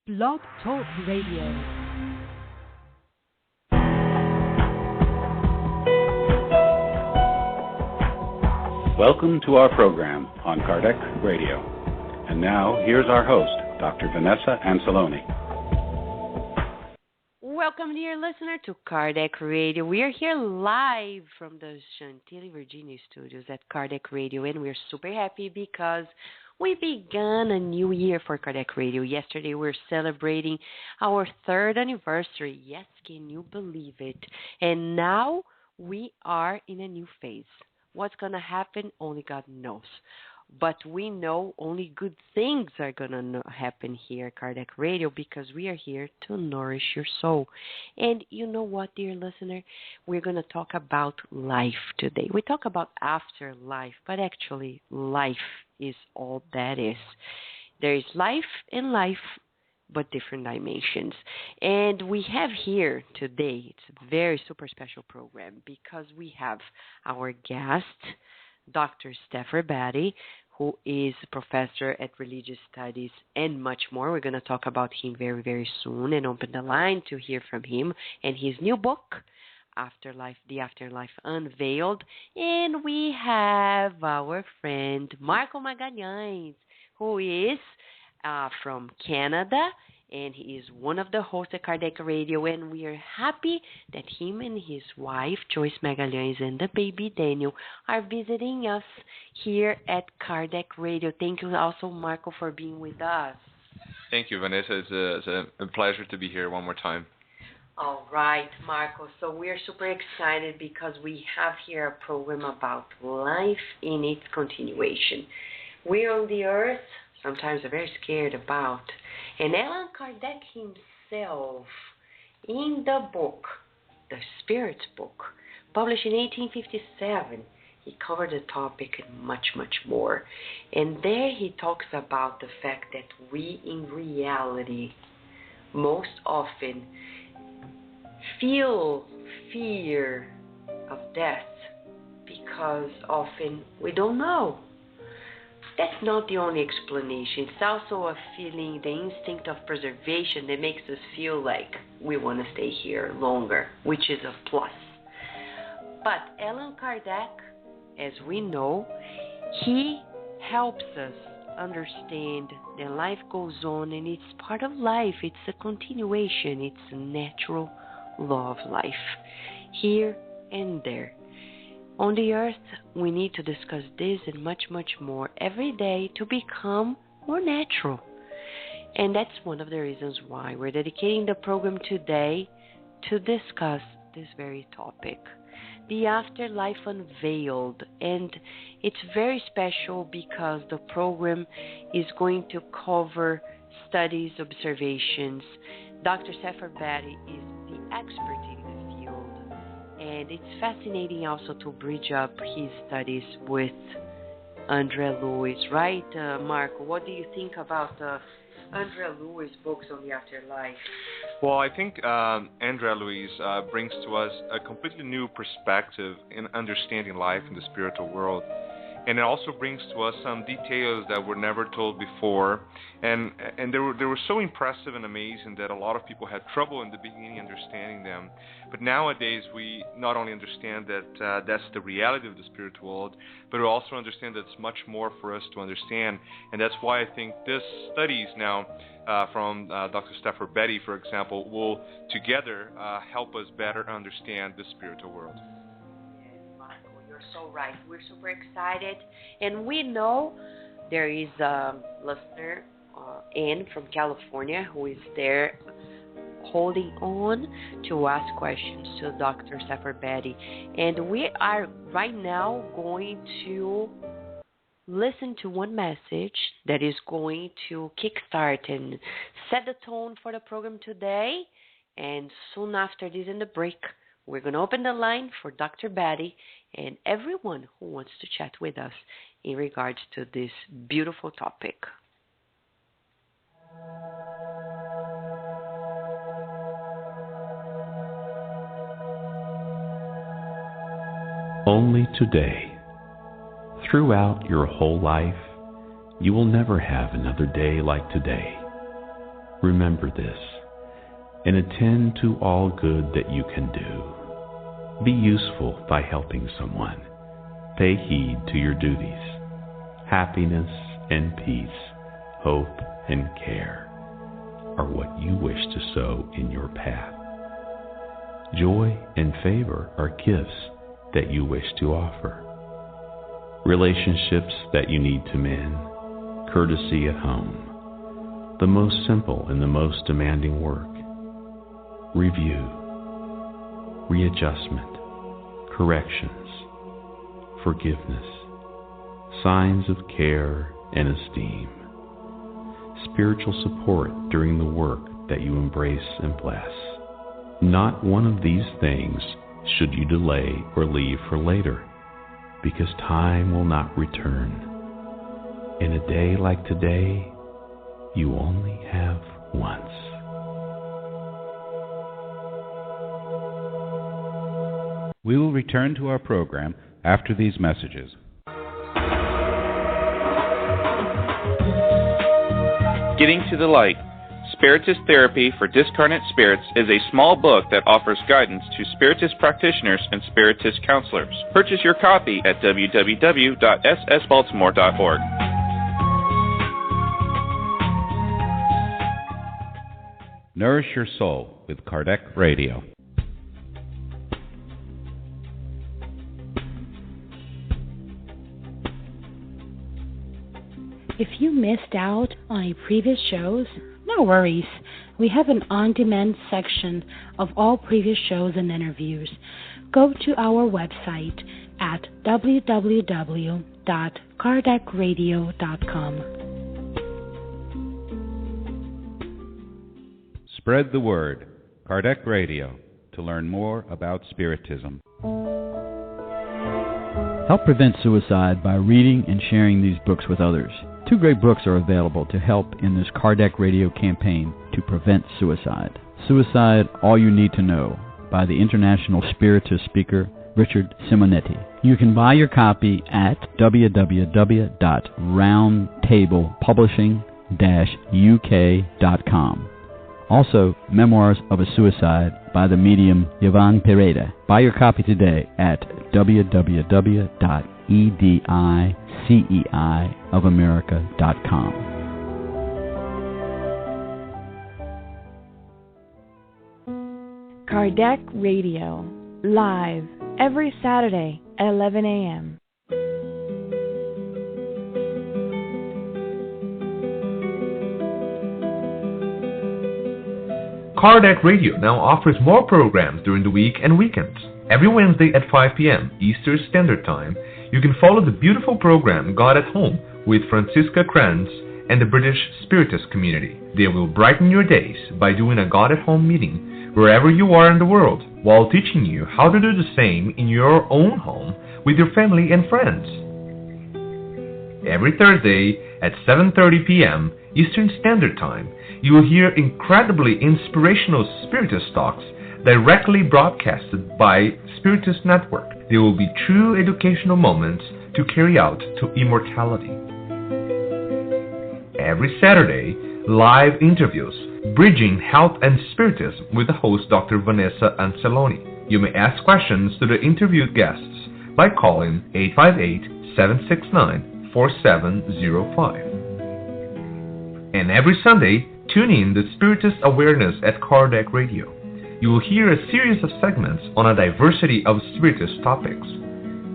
Blog Talk Radio. Welcome to our program on Kardec Radio. And now, here's our host, Dr. Vanessa Anceloni. Welcome, dear listener, to Kardec Radio. We are here live from the Chantilly, Virginia studios at Kardec Radio, and we're super happy because we began a new year for Kardec Radio. Yesterday, we were celebrating our 3rd anniversary. Yes, can you believe it? And now we are in a new phase. What's going to happen, only God knows. But we know only good things are going to happen here at Kardec Radio because we are here to nourish your soul. And you know what, dear listener? We're going to talk about life today. We talk about afterlife, but actually life is all that is. There is life in life, but different dimensions. And we have here today, it's a very super special program because we have our guest, Dr. Stafford Batty, who is a professor at Religious Studies and much more. We're going to talk about him very, very soon and open the line to hear from him and his new book, Afterlife, The Afterlife Unveiled. And we have our friend Marco Magalhães, who is from Canada, and he is one of the hosts at Kardec Radio, and we are happy that him and his wife, Joyce Magalhães, and the baby Daniel are visiting us here at Kardec Radio. Thank you also, Marco, for being with us. Thank you, Vanessa. It's a pleasure to be here one more time. All right, Marco. So we're super excited because we have here a program about life in its continuation. We're on the earth, sometimes we're very scared about. And Allan Kardec himself, in the book, The Spirit's Book, published in 1857, he covered the topic and much, much more. And there he talks about the fact that we, in reality, most often feel fear of death because often we don't know. That's not the only explanation. It's also a feeling, the instinct of preservation that makes us feel like we want to stay here longer, which is a plus. But Allan Kardec, as we know, he helps us understand that life goes on and it's part of life. It's a continuation. It's a natural law of life, here and there. On the earth, we need to discuss this and much, much more every day to become more natural. And that's one of the reasons why we're dedicating the program today to discuss this very topic, the Afterlife Unveiled. And it's very special because the program is going to cover studies, observations. Dr. Stafford Batty is the expert in the field. And it's fascinating also to bridge up his studies with André Louis, right, Marco? What do you think about André Louis' books on the afterlife? Well, I think André Louis brings to us a completely new perspective in understanding life in the spiritual world. And it also brings to us some details that were never told before. And they were so impressive and amazing that a lot of people had trouble in the beginning understanding them. But nowadays, we not only understand that that's the reality of the spiritual world, but we also understand that it's much more for us to understand. And that's why I think these studies now from Dr. Stafford Batty, for example, will together help us better understand the spiritual world. So right, we're super excited, and we know there is a listener, Anne from California, who is there holding on to ask questions to Dr. Stafford Batty, and we are right now going to listen to one message that is going to kickstart and set the tone for the program today, and soon after this in the break, we're going to open the line for Dr. Batty and everyone who wants to chat with us in regards to this beautiful topic. Only today. Throughout your whole life, you will never have another day like today. Remember this, and attend to all good that you can do. Be useful by helping someone. Pay heed to your duties. Happiness and peace, hope and care are what you wish to sow in your path. Joy and favor are gifts that you wish to offer. Relationships that you need to mend, courtesy at home, the most simple and the most demanding work. Review, readjustment, corrections, forgiveness, signs of care and esteem, spiritual support during the work that you embrace and bless. Not one of these things should you delay or leave for later, because time will not return. In a day like today, you only have once. We will return to our program after these messages. Getting to the Light, Spiritist Therapy for Discarnate Spirits is a small book that offers guidance to Spiritist practitioners and Spiritist counselors. Purchase your copy at www.ssbaltimore.org. Nourish your soul with Kardec Radio. If you missed out on a previous shows, no worries. We have an on-demand section of all previous shows and interviews. Go to our website at www.kardecradio.com. Spread the word. Kardec Radio, to learn more about Spiritism. Help prevent suicide by reading and sharing these books with others. 2 great books are available to help in this Kardec Radio campaign to prevent suicide. Suicide, All You Need to Know, by the international Spiritist speaker Richard Simonetti. You can buy your copy at www.roundtablepublishing-uk.com. Also, Memoirs of a Suicide by the medium Yvonne Pereda. Buy your copy today at www.ediceiofamerica.com. Kardec Radio, live every Saturday at 11 a.m. Kardec Radio now offers more programs during the week and weekends. Every Wednesday at 5 p.m. Eastern Standard Time, you can follow the beautiful program God at Home with Francisca Kranz and the British Spiritist community. They will brighten your days by doing a God at Home meeting wherever you are in the world, while teaching you how to do the same in your own home with your family and friends. Every Thursday at 7:30 p.m. Eastern Standard Time, you will hear incredibly inspirational Spiritist talks directly broadcasted by Spiritist Network. They will be true educational moments to carry out to immortality. Every Saturday, live interviews, Bridging Health and Spiritism with the host Dr. Vanessa Anceloni. You may ask questions to the interviewed guests by calling 858-769-4705. And every Sunday, tune in to Spiritist Awareness at Kardec Radio. You will hear a series of segments on a diversity of Spiritist topics.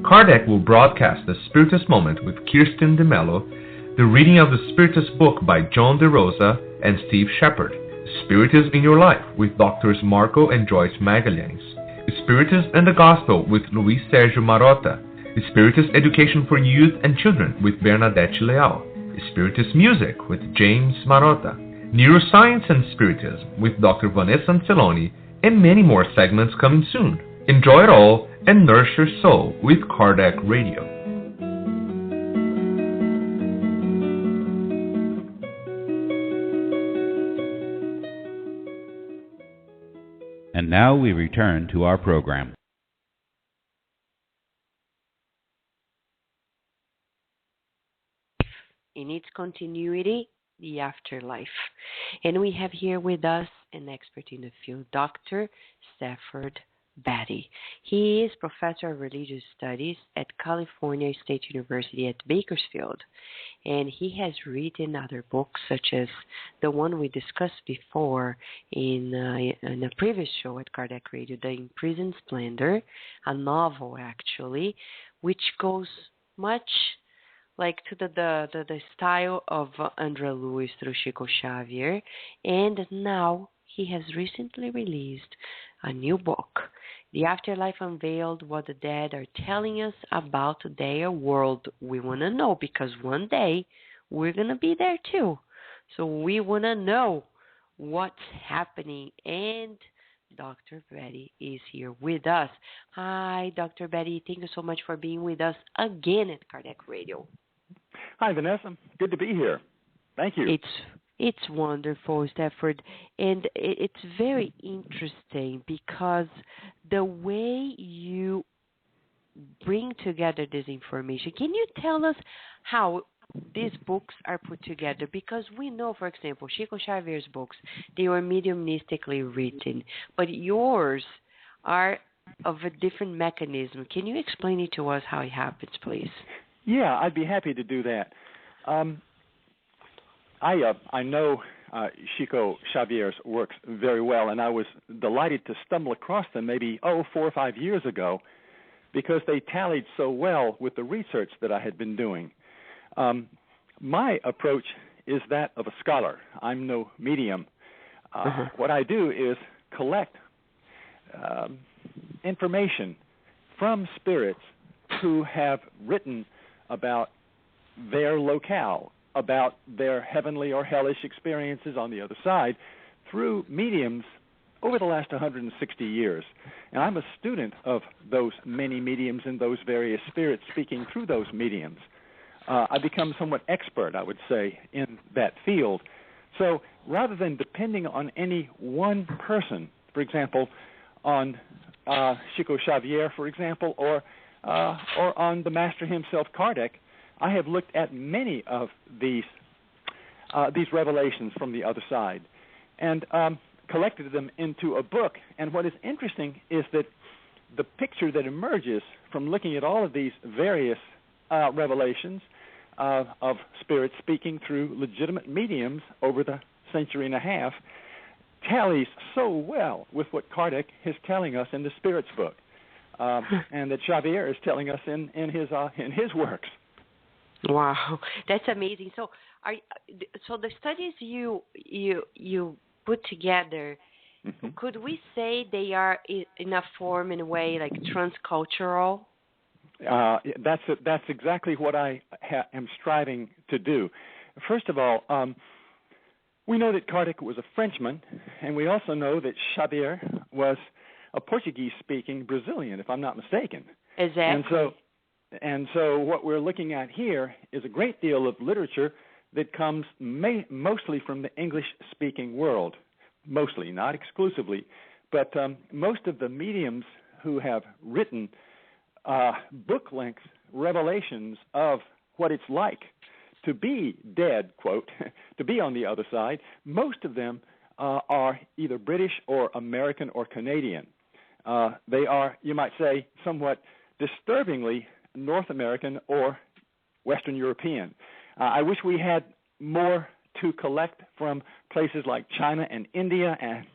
Kardec will broadcast the Spiritist Moment with Kirsten DeMello, the reading of the Spiritist book by John DeRosa and Steve Shepard, Spiritism in Your Life with Drs. Marco and Joyce Magalhães, Spiritism and the Gospel with Luis Sergio Marotta, Spiritist Education for Youth and Children with Bernadette Leal, Spiritist Music with James Marotta, Neuroscience and Spiritism with Dr. Vanessa Anceloni, and many more segments coming soon. Enjoy it all and nourish your soul with Kardec Radio. And now we return to our program. In its continuity, the afterlife. And we have here with us an expert in the field, Dr. Stafford Batty. He is professor of religious studies at California State University at Bakersfield, and he has written other books such as the one we discussed before in a previous show at Kardec Radio, The Imprisoned Splendor, a novel actually, which goes much like to the style of André Luiz through Chico Xavier, and now he has recently released a new book, The Afterlife Unveiled, What the Dead Are Telling Us About Their World. We want to know because one day we're going to be there too. So we want to know what's happening, and Dr. Betty is here with us. Hi, Dr. Betty. Thank you so much for being with us again at Kardec Radio. Hi, Vanessa. Good to be here. Thank you. It's wonderful, Stafford, and it's very interesting because the way you bring together this information. Can you tell us how these books are put together? Because we know, for example, Chico Xavier's books, they were mediumistically written, but yours are of a different mechanism. Can you explain it to us how it happens, please? Yeah, I'd be happy to do that. I know Chico Xavier's works very well, and I was delighted to stumble across them maybe 4 or 5 years ago because they tallied so well with the research that I had been doing. My approach is that of a scholar. I'm no medium. What I do is collect information from spirits who have written about their locale, about their heavenly or hellish experiences on the other side through mediums over the last 160 years. And I'm a student of those many mediums and those various spirits speaking through those mediums. I become somewhat expert, I would say, in that field. So rather than depending on any one person, for example, on Chico Xavier, for example, or on the master himself, Kardec, I have looked at many of these revelations from the other side and collected them into a book. And what is interesting is that the picture that emerges from looking at all of these various revelations of spirits speaking through legitimate mediums over the century and a half tallies so well with what Kardec is telling us in the Spirits book, and that Xavier is telling us in his works. Wow, that's amazing. So, so the studies you put together, could we say they are in a form, in a way, like transcultural? That's exactly what I am striving to do. First of all, we know that Kardec was a Frenchman, and we also know that Xavier was a Portuguese-speaking Brazilian, if I'm not mistaken. Exactly. And so what we're looking at here is a great deal of literature that comes mostly from the English-speaking world, mostly, not exclusively, but most of the mediums who have written book-length revelations of what it's like to be dead, quote, to be on the other side, most of them are either British or American or Canadian. They are, you might say, somewhat disturbingly North American or Western European. I wish we had more to collect from places like China and India and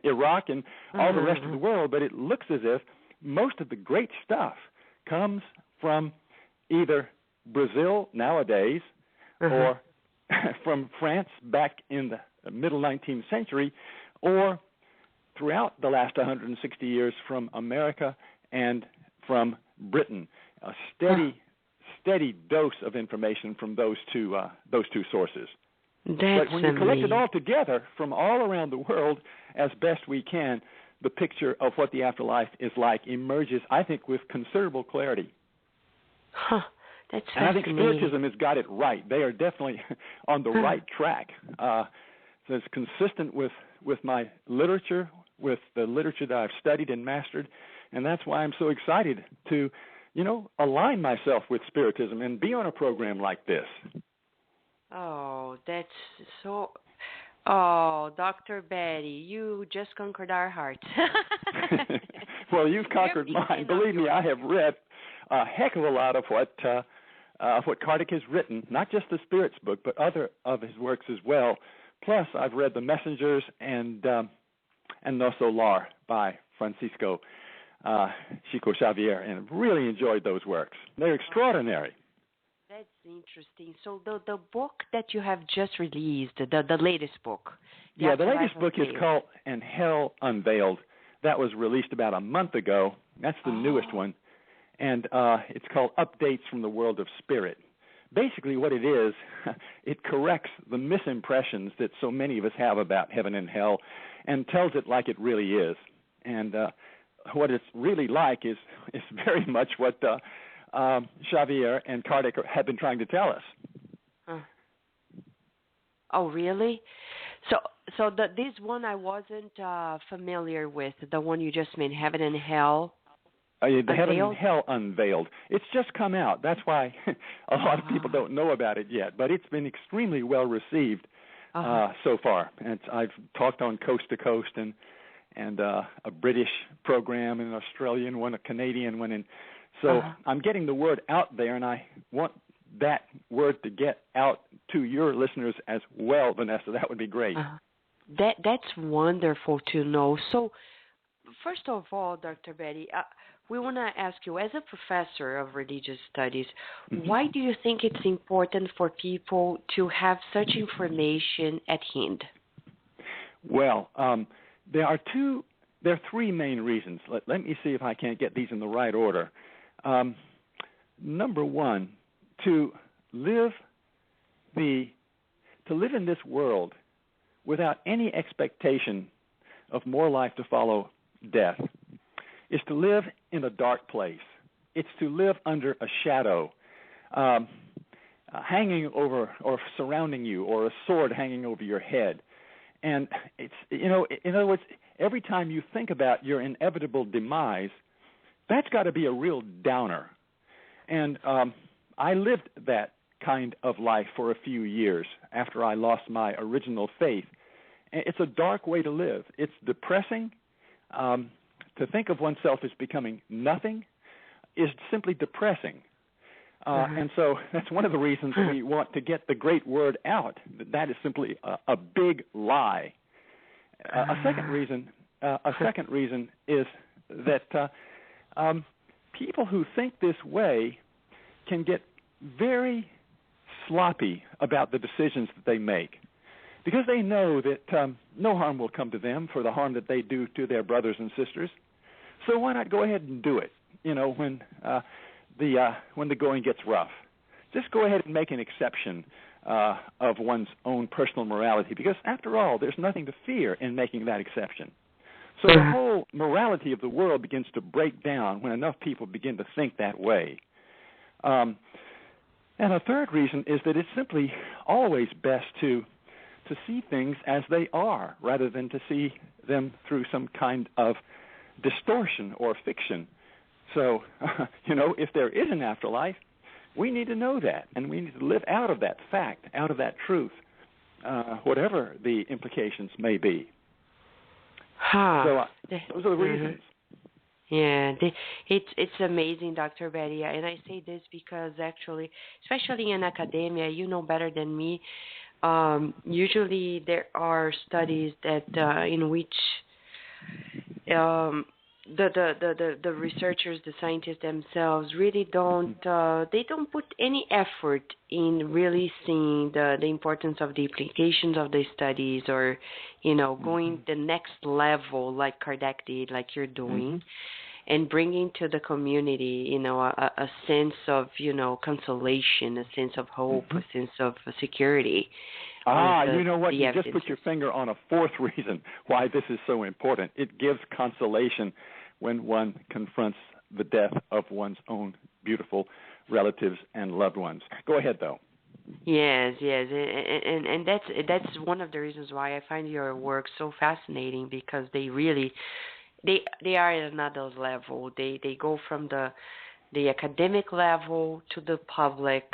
Iraq and all the rest of the world, but it looks as if most of the great stuff comes from either Brazil nowadays or from France back in the middle 19th century, or throughout the last 160 years from America and from Britain. A steady dose of information from those two sources. But when you collect it all together from all around the world as best we can, the picture of what the afterlife is like emerges, I think, with considerable clarity. That's and I think Spiritism has got it right. They are definitely on the right track. So it's consistent with my literature, with the literature that I've studied and mastered, and that's why I'm so excited to, align myself with Spiritism and be on a program like this. Oh, that's so. Oh, Dr. Betty, you just conquered our hearts. Well, you've conquered mine. Believe me, I have read a heck of a lot of what Kardec has written, not just the Spirits book, but other of his works as well. Plus, I've read The Messengers and No Solar by Francisco Chico Xavier, and really enjoyed those works. They're extraordinary. That's interesting. So the book that you have just released, the latest book. The latest book is called And Hell Unveiled. That was released about a month ago. That's the newest one. And it's called Updates from the World of Spirit. Basically what it is, it corrects the misimpressions that so many of us have about heaven and hell and tells it like it really is. And what it's really like is very much what Xavier and Kardec have been trying to tell us. Oh, really? So this one I wasn't familiar with, the one you just made, Heaven and Hell. The Heaven and Hell Unveiled. It's just come out. That's why a lot of people don't know about it yet. But it's been extremely well received so far. And I've talked on Coast to Coast and a British program, and an Australian one, a Canadian one, and so I'm getting the word out there, and I want that word to get out to your listeners as well, Vanessa. That would be great. That's wonderful to know. So, first of all, Dr. Betty, we want to ask you, as a professor of religious studies, why do you think it's important for people to have such information at hand? Well, there are three main reasons. Let me see if I can't get these in the right order. Number one, to live in this world without any expectation of more life to follow death is to live in a dark place. It's to live under a shadow, hanging over or surrounding you, or a sword hanging over your head. And it's, in other words, every time you think about your inevitable demise, that's got to be a real downer. And I lived that kind of life for a few years after I lost my original faith. It's a dark way to live. It's depressing. To think of oneself as becoming nothing is simply depressing. And so that's one of the reasons we want to get the great word out. That is simply a big lie. A second reason is that people who think this way can get very sloppy about the decisions that they make, because they know that no harm will come to them for the harm that they do to their brothers and sisters. So why not go ahead and do it? When the going gets rough, just go ahead and make an exception of one's own personal morality, because after all, there's nothing to fear in making that exception. So the whole morality of the world begins to break down when enough people begin to think that way. And a third reason is that it's simply always best to see things as they are, rather than to see them through some kind of distortion or fiction. So, if there is an afterlife, we need to know that, and we need to live out of that fact, out of that truth, whatever the implications may be. So those are the reasons. Yeah, it's amazing, Dr. Betty, and I say this because actually, especially in academia, you know better than me. Usually, there are studies that in which the researchers, the scientists themselves, really don't put any effort in really seeing the importance of the implications of the studies, or going the next level like Kardec did, like you're doing, and bringing to the community a sense of consolation, a sense of hope, a sense of security. You know what? You just put your finger on a fourth reason why this is so important. It gives consolation when one confronts the death of one's own beautiful relatives and loved ones. Go ahead, though. Yes, and that's one of the reasons why I find your work so fascinating, because they really they are at another level. They go from the academic level to the public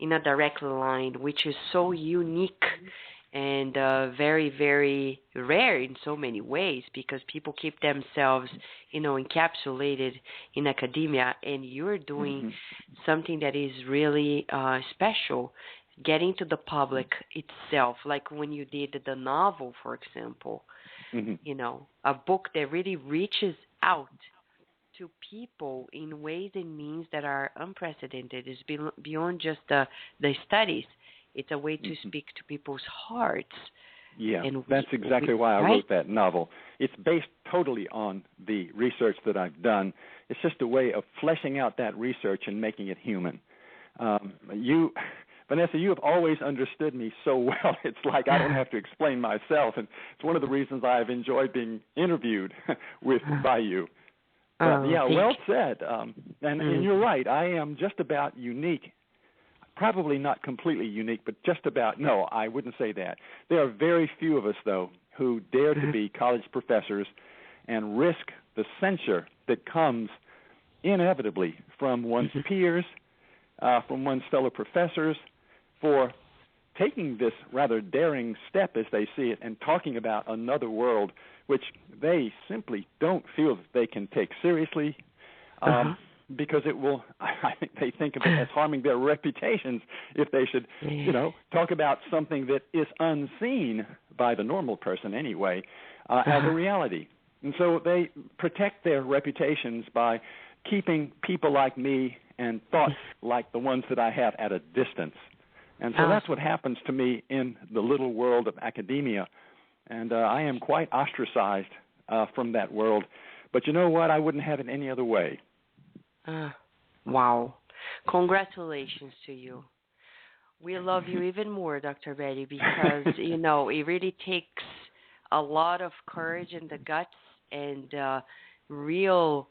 in a direct line, which is so unique and very, very rare in so many ways, because people keep themselves, encapsulated in academia, and you're doing something that is really special, getting to the public itself, like when you did the novel, for example, a book that really reaches out to people in ways and means that are unprecedented. It's beyond just the studies. It's a way to speak to people's hearts. Yeah, that's exactly why I wrote that novel. It's based totally on the research that I've done. It's just a way of fleshing out that research and making it human. Vanessa, you have always understood me so well. It's like I don't have to explain myself, and it's one of the reasons I've enjoyed being interviewed by you. But, well said. And you're right. I am just about unique. Probably not completely unique, but just about. No, I wouldn't say that. There are very few of us, though, who dare to be college professors and risk the censure that comes inevitably from one's peers, from one's fellow professors, for taking this rather daring step, as they see it, and talking about another world which they simply don't feel that they can take seriously, because it will, I think they think of it as harming their reputations if they should, talk about something that is unseen by the normal person anyway, as a reality. And so they protect their reputations by keeping people like me and thoughts like the ones that I have at a distance. And so that's what happens to me in the little world of academia. And I am quite ostracized from that world. But you know what? I wouldn't have it any other way. Wow. Congratulations to you. We love you even more, Dr. Betty, because, it really takes a lot of courage and the guts and real,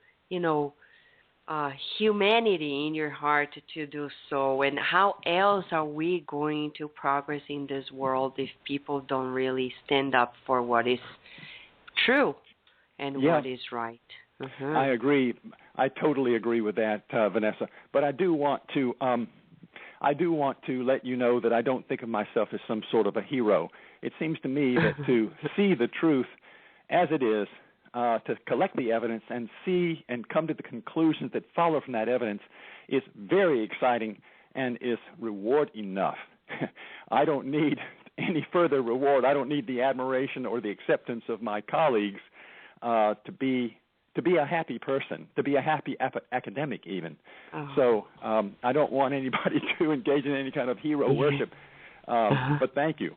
humanity in your heart to do so. And how else are we going to progress in this world if people don't really stand up for what is true and what is right? I agree. I totally agree with that, Vanessa. But I do want to let you know that I don't think of myself as some sort of a hero. It seems to me that to see the truth as it is, to collect the evidence and see and come to the conclusions that follow from that evidence is very exciting and is reward enough. I don't need any further reward. I don't need the admiration or the acceptance of my colleagues to be a happy person, to be a happy academic even. So I don't want anybody to engage in any kind of hero worship, but thank you.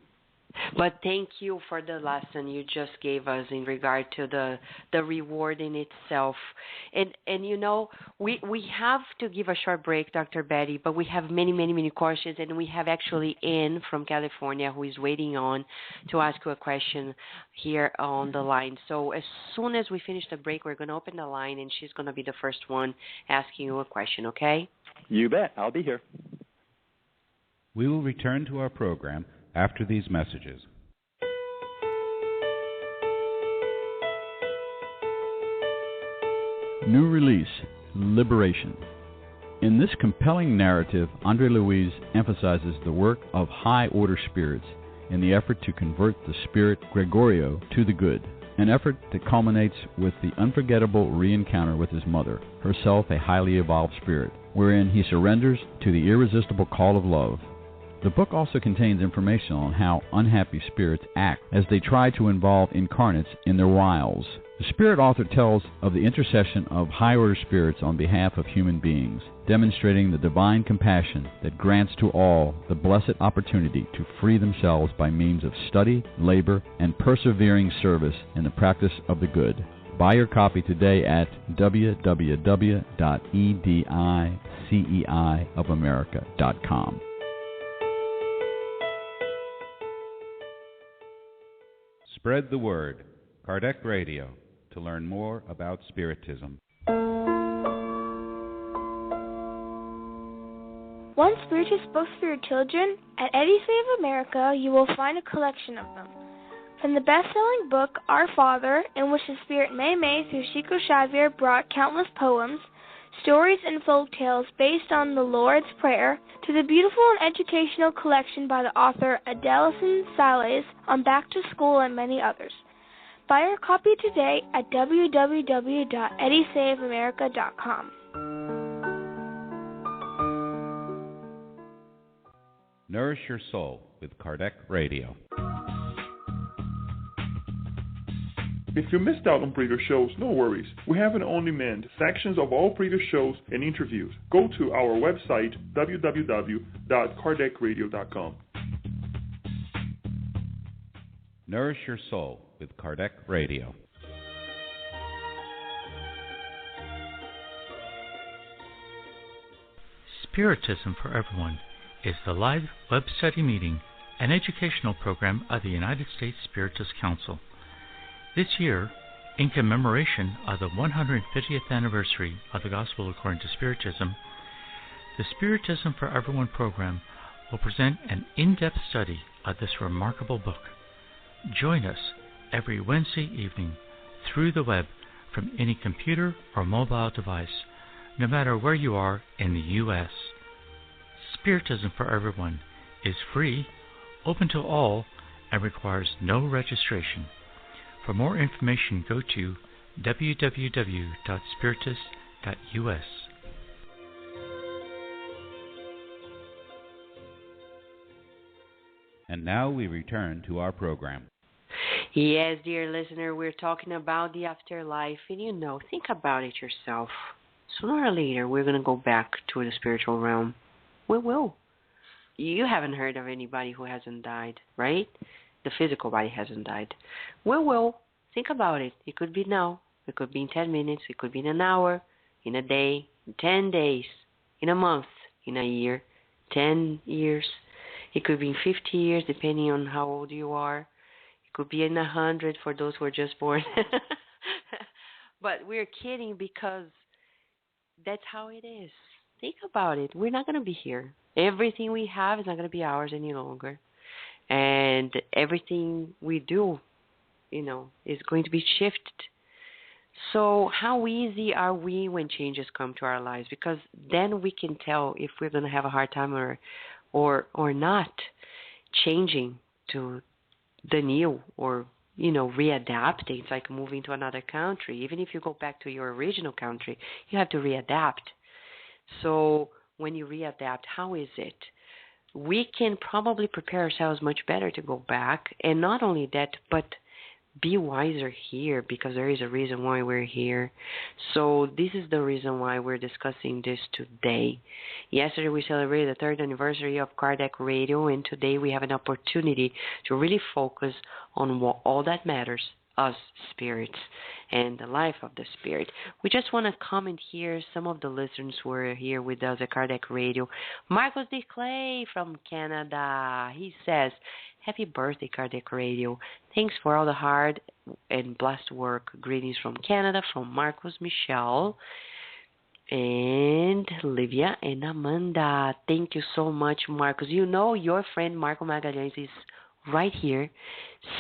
But thank you for the lesson you just gave us in regard to the reward in itself. And we have to give a short break, Dr. Betty, but we have many, many, many questions, and we have actually Ann from California who is waiting on to ask you a question here on the line. So as soon as we finish the break, we're going to open the line, and she's going to be the first one asking you a question, okay? You bet. I'll be here. We will return to our program after these messages. New release, Liberation. In this compelling narrative, Andre Louise emphasizes the work of high-order spirits in the effort to convert the spirit Gregorio to the good, an effort that culminates with the unforgettable re-encounter with his mother, herself a highly evolved spirit, wherein he surrenders to the irresistible call of love. The book also contains information on how unhappy spirits act as they try to involve incarnates in their wiles. The spirit author tells of the intercession of high-order spirits on behalf of human beings, demonstrating the divine compassion that grants to all the blessed opportunity to free themselves by means of study, labor, and persevering service in the practice of the good. Buy your copy today at www.ediceiofamerica.com. Spread the word. Kardec Radio, to learn more about Spiritism. Want spirituous books for your children? At Edicei of America, you will find a collection of them. From the best-selling book, Our Father, in which the spirit Mei Mei through Chico Xavier brought countless poems, stories and folk tales based on the Lord's Prayer, to the beautiful and educational collection by the author Adelison Sales on Back to School and many others. Buy your copy today at www.eddiesaveamerica.com. Nourish Your Soul with Kardec Radio. If you missed out on previous shows, no worries. We have an on-demand sections of all previous shows and interviews. Go to our website, www.kardecradio.com. Nourish Your Soul with Kardec Radio. Spiritism for Everyone is the live web study meeting and educational program of the United States Spiritist Council. This year, in commemoration of the 150th anniversary of the Gospel According to Spiritism, the Spiritism for Everyone program will present an in-depth study of this remarkable book. Join us every Wednesday evening through the web from any computer or mobile device, no matter where you are in the U.S. Spiritism for Everyone is free, open to all, and requires no registration. For more information, go to www.spiritist.us. And now we return to our program. Yes, dear listener, we're talking about the afterlife, and think about it yourself. Sooner or later, we're going to go back to the spiritual realm. We will. You haven't heard of anybody who hasn't died, right? The physical body hasn't died. We will. Think about it. It could be now. It could be in 10 minutes. It could be in an hour, in a day, in 10 days, in a month, in a year, 10 years. It could be in 50 years, depending on how old you are. It could be in 100 for those who are just born. But we're kidding because that's how it is. Think about it. We're not going to be here. Everything we have is not going to be ours any longer. And everything we do, is going to be shifted. So how easy are we when changes come to our lives? Because then we can tell if we're going to have a hard time or not changing to the new or, readapting. It's like moving to another country. Even if you go back to your original country, you have to readapt. So when you readapt, how is it? We can probably prepare ourselves much better to go back. And not only that, but be wiser here, because there is a reason why we're here. So this is the reason why we're discussing this today. Yesterday we celebrated the 3rd anniversary of Kardec Radio, and today we have an opportunity to really focus on all that matters, us spirits and the life of the spirit. We just want to comment here some of the listeners who are here with us at Kardec Radio. Marcos de Clay from Canada. He says, "Happy birthday, Kardec Radio. Thanks for all the hard and blessed work. Greetings from Canada, from Marcos Michel and Livia and Amanda." Thank you so much, Marcos. Your friend Marco Magalhães is right here,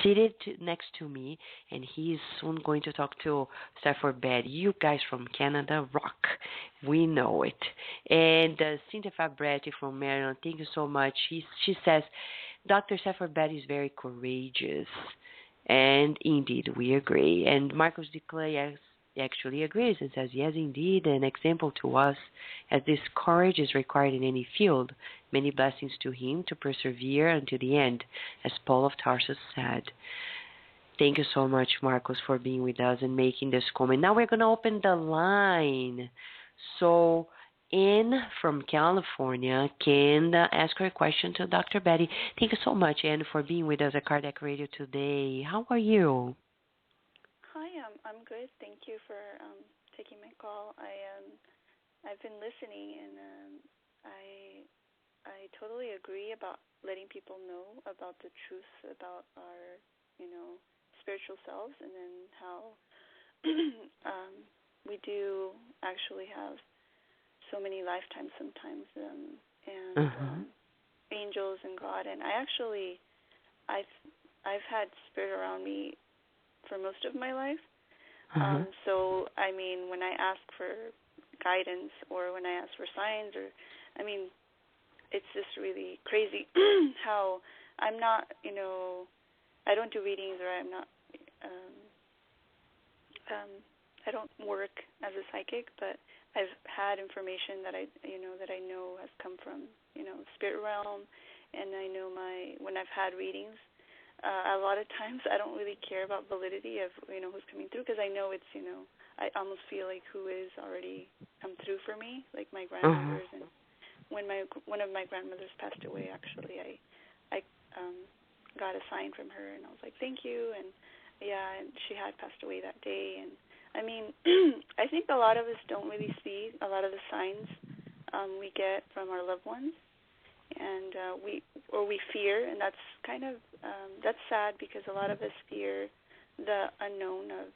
seated next to me, and he is soon going to talk to Stafford Betty. You guys from Canada rock. We know it. And Cynthia Fabretti from Maryland, thank you so much. She says, "Dr. Stafford Betty is very courageous." And indeed, we agree. And Marcos de Clay actually agrees and says, "Yes, indeed, an example to us, as this courage is required in any field. Many blessings to him to persevere until the end, as Paul of Tarsus said." Thank you so much, Marcos, for being with us and making this comment. Now we're going to open the line. So, Anne from California can ask her question to Dr. Betty. Thank you so much, Anne, for being with us at Kardec Radio today. How are you? Hi, I'm good. Thank you for taking my call. I've been listening, and I totally agree about letting people know about the truth about our, spiritual selves, and then how we do actually have so many lifetimes sometimes, and angels and God. And I've had spirit around me for most of my life. So, when I ask for guidance or when I ask for signs, or, I mean, it's just really crazy how I'm not, I don't do readings, or I'm not, I don't work as a psychic, but I've had information that I know has come from, spirit realm, and I know when I've had readings, a lot of times I don't really care about validity of, who's coming through, because I know it's, I almost feel like who is already come through for me, like my grandmothers. And when one of my grandmothers passed away, actually, I got a sign from her, and I was like, thank you, and and she had passed away that day. And I mean, I think a lot of us don't really see a lot of the signs we get from our loved ones, and we fear, and that's kind of that's sad, because a lot of us fear the unknown of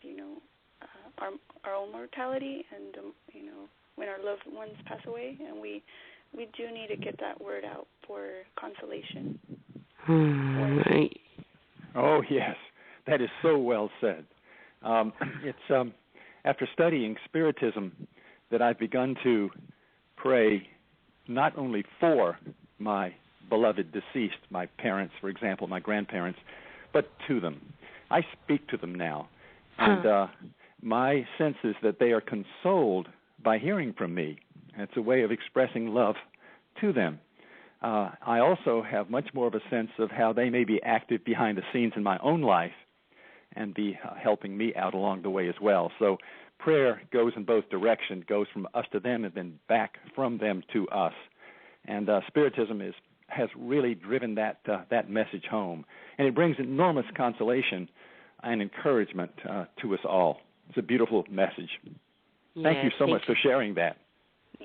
our own mortality, and when our loved ones pass away, and we do need to get that word out for consolation. Right. Oh yes, that is so well said. It's after studying Spiritism that I've begun to pray not only for my beloved deceased, my parents, for example, my grandparents, but to them. I speak to them now, and my sense is that they are consoled by hearing from me. It's a way of expressing love to them. I also have much more of a sense of how they may be active behind the scenes in my own life and be helping me out along the way as well. So prayer goes in both directions, goes from us to them and then back from them to us. And Spiritism has really driven that message home. And it brings enormous consolation and encouragement to us all. It's a beautiful message. Thank you so much for sharing that.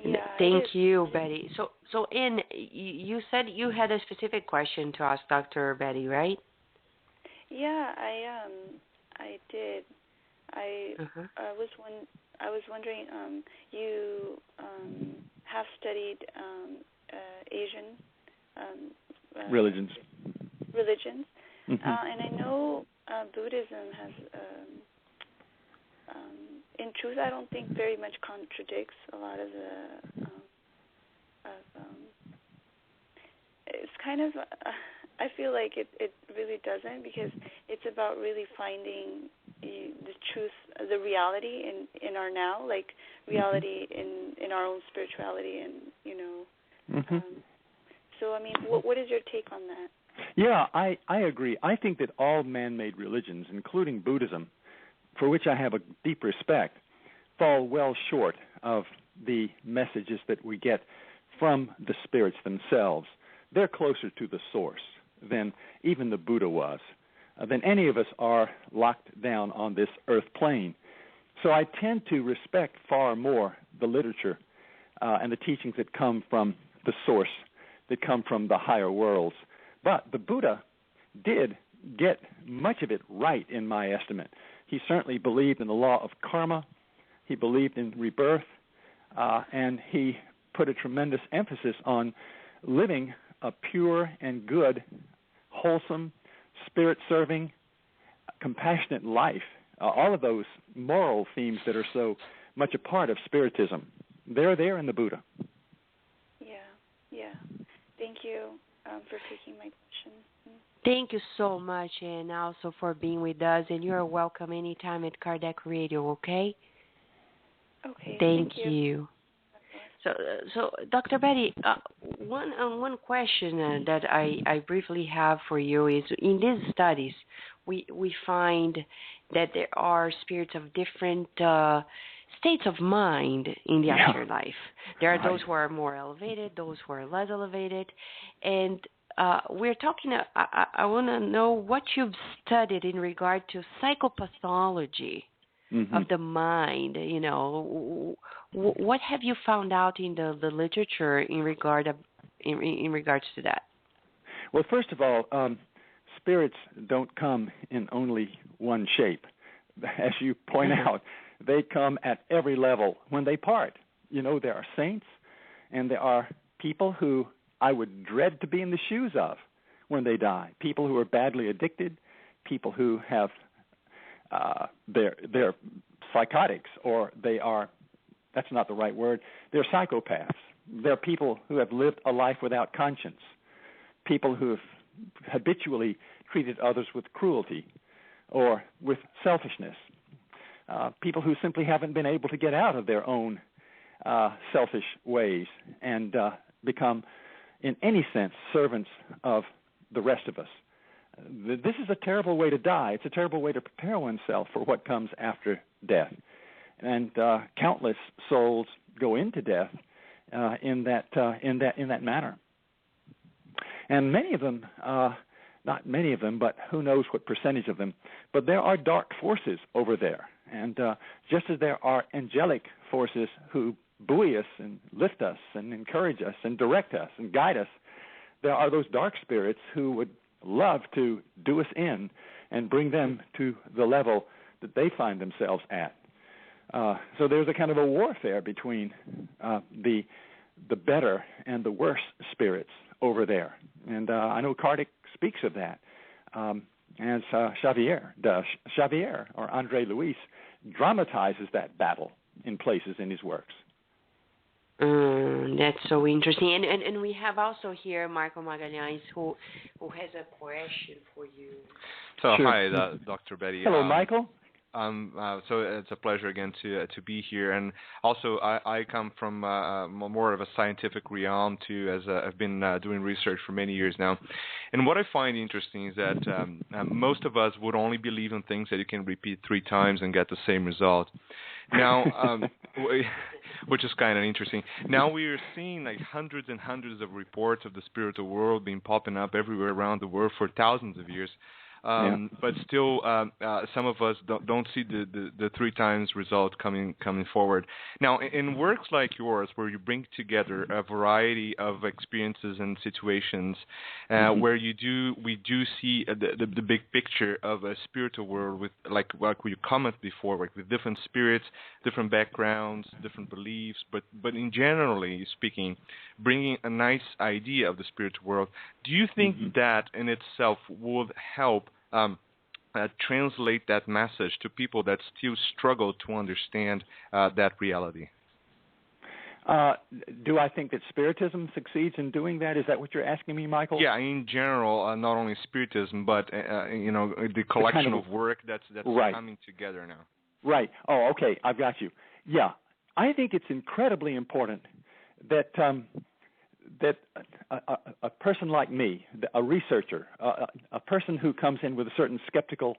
Yeah, thank you, Betty. So Ann, you said you had a specific question to ask Dr. Betty, right? Yeah, I did. I was wondering. You have studied Asian religions. And I know Buddhism has. In truth, I don't think very much contradicts a lot of the. It's kind of. I feel like it really doesn't, because it's about really finding the truth, the reality in our now, like reality in our own spirituality, and so I mean, what is your take on that? Yeah, I agree. I think that all man-made religions, including Buddhism, for which I have a deep respect, fall well short of the messages that we get from the spirits themselves. They're closer to the source than even the Buddha was, than any of us are locked down on this earth plane. So I tend to respect far more the literature and the teachings that come from the source, that come from the higher worlds. But the Buddha did get much of it right, in my estimate. He certainly believed in the law of karma. He believed in rebirth, and he put a tremendous emphasis on living a pure and good, wholesome, spirit-serving, compassionate life. All of those moral themes that are so much a part of Spiritism, they're there in the Buddha. Yeah. Thank you for taking my question. Thank you so much, and also for being with us. And you're welcome anytime at Kardec Radio, okay? Okay. Thank you. So, Dr. Betty, one question that I briefly have for you is, in these studies, we find that there are spirits of different states of mind in the afterlife. There are those who are more elevated, those who are less elevated, and we're talking. I want to know what you've studied in regard to psychopathology of the mind. You know, what have you found out in the literature in regards to that? Well, first of all, spirits don't come in only one shape. As you point out, they come at every level when they part. You know, there are saints, and there are people who I would dread to be in the shoes of when they die. People who are badly addicted, people who have they're psychotics, or they are that's not the right word. They're psychopaths. They're people who have lived a life without conscience, people who have habitually treated others with cruelty or with selfishness, people who simply haven't been able to get out of their own selfish ways and become, in any sense, servants of the rest of us. This is a terrible way to die. It's a terrible way to prepare oneself for what comes after death. And countless souls go into death in that manner. And many of them, not many of them, but who knows what percentage of them, but there are dark forces over there. And just as there are angelic forces who buoy us and lift us and encourage us and direct us and guide us, there are those dark spirits who would love to do us in and bring them to the level that they find themselves at. So there's a kind of a warfare between the better and the worse spirits over there. And I know Kardec speaks of that, as Xavier does. Xavier, or Andre Luis, dramatizes that battle in places in his works. That's so interesting. And we have also here Marco Magalhães, who has a question for you. So, Sure. Hi, Dr. Betty. Hello, Michael. So it's a pleasure again to be here, and also I come from more of a scientific realm too, as I've been doing research for many years now. And what I find interesting is that most of us would only believe in things that you can repeat 3 times and get the same result. Now, which is kind of interesting. Now we are seeing like hundreds and hundreds of reports of the spiritual world being popping up everywhere around the world for thousands of years. But still, some of us don't see the 3 times result coming forward. Now, in works like yours, where you bring together a variety of experiences and situations, where we do see the big picture of a spiritual world with, like we commented before, like with different spirits, different backgrounds, different beliefs, but in generally speaking, bringing a nice idea of the spiritual world. Do you think that in itself would help translate that message to people that still struggle to understand that reality? Do I think that Spiritism succeeds in doing that? Is that what you're asking me, Michael? Yeah, in general, not only Spiritism, but the collection of work that's right. coming together now. Right. Oh, okay. I've got you. Yeah, I think it's incredibly important that that a person like me, a researcher, a person who comes in with a certain skeptical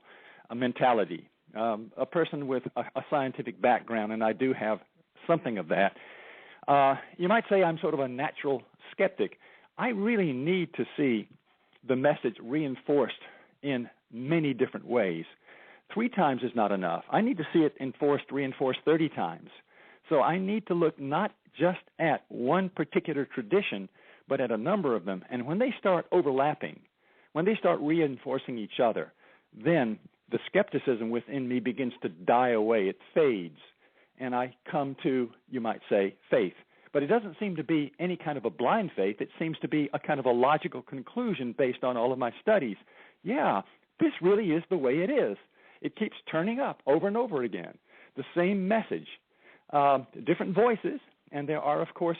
mentality, a person with a scientific background, and I do have something of that. You might say I'm sort of a natural skeptic. I really need to see the message reinforced in many different ways. 3 times is not enough. I need to see it reinforced 30 times. So I need to look not just at one particular tradition, but at a number of them. And when they start overlapping, when they start reinforcing each other, then the skepticism within me begins to die away. It fades. And I come to, you might say, faith. But it doesn't seem to be any kind of a blind faith. It seems to be a kind of a logical conclusion based on all of my studies. Yeah, this really is the way it is. It keeps turning up over and over again. The same message. Different voices, and there are, of course,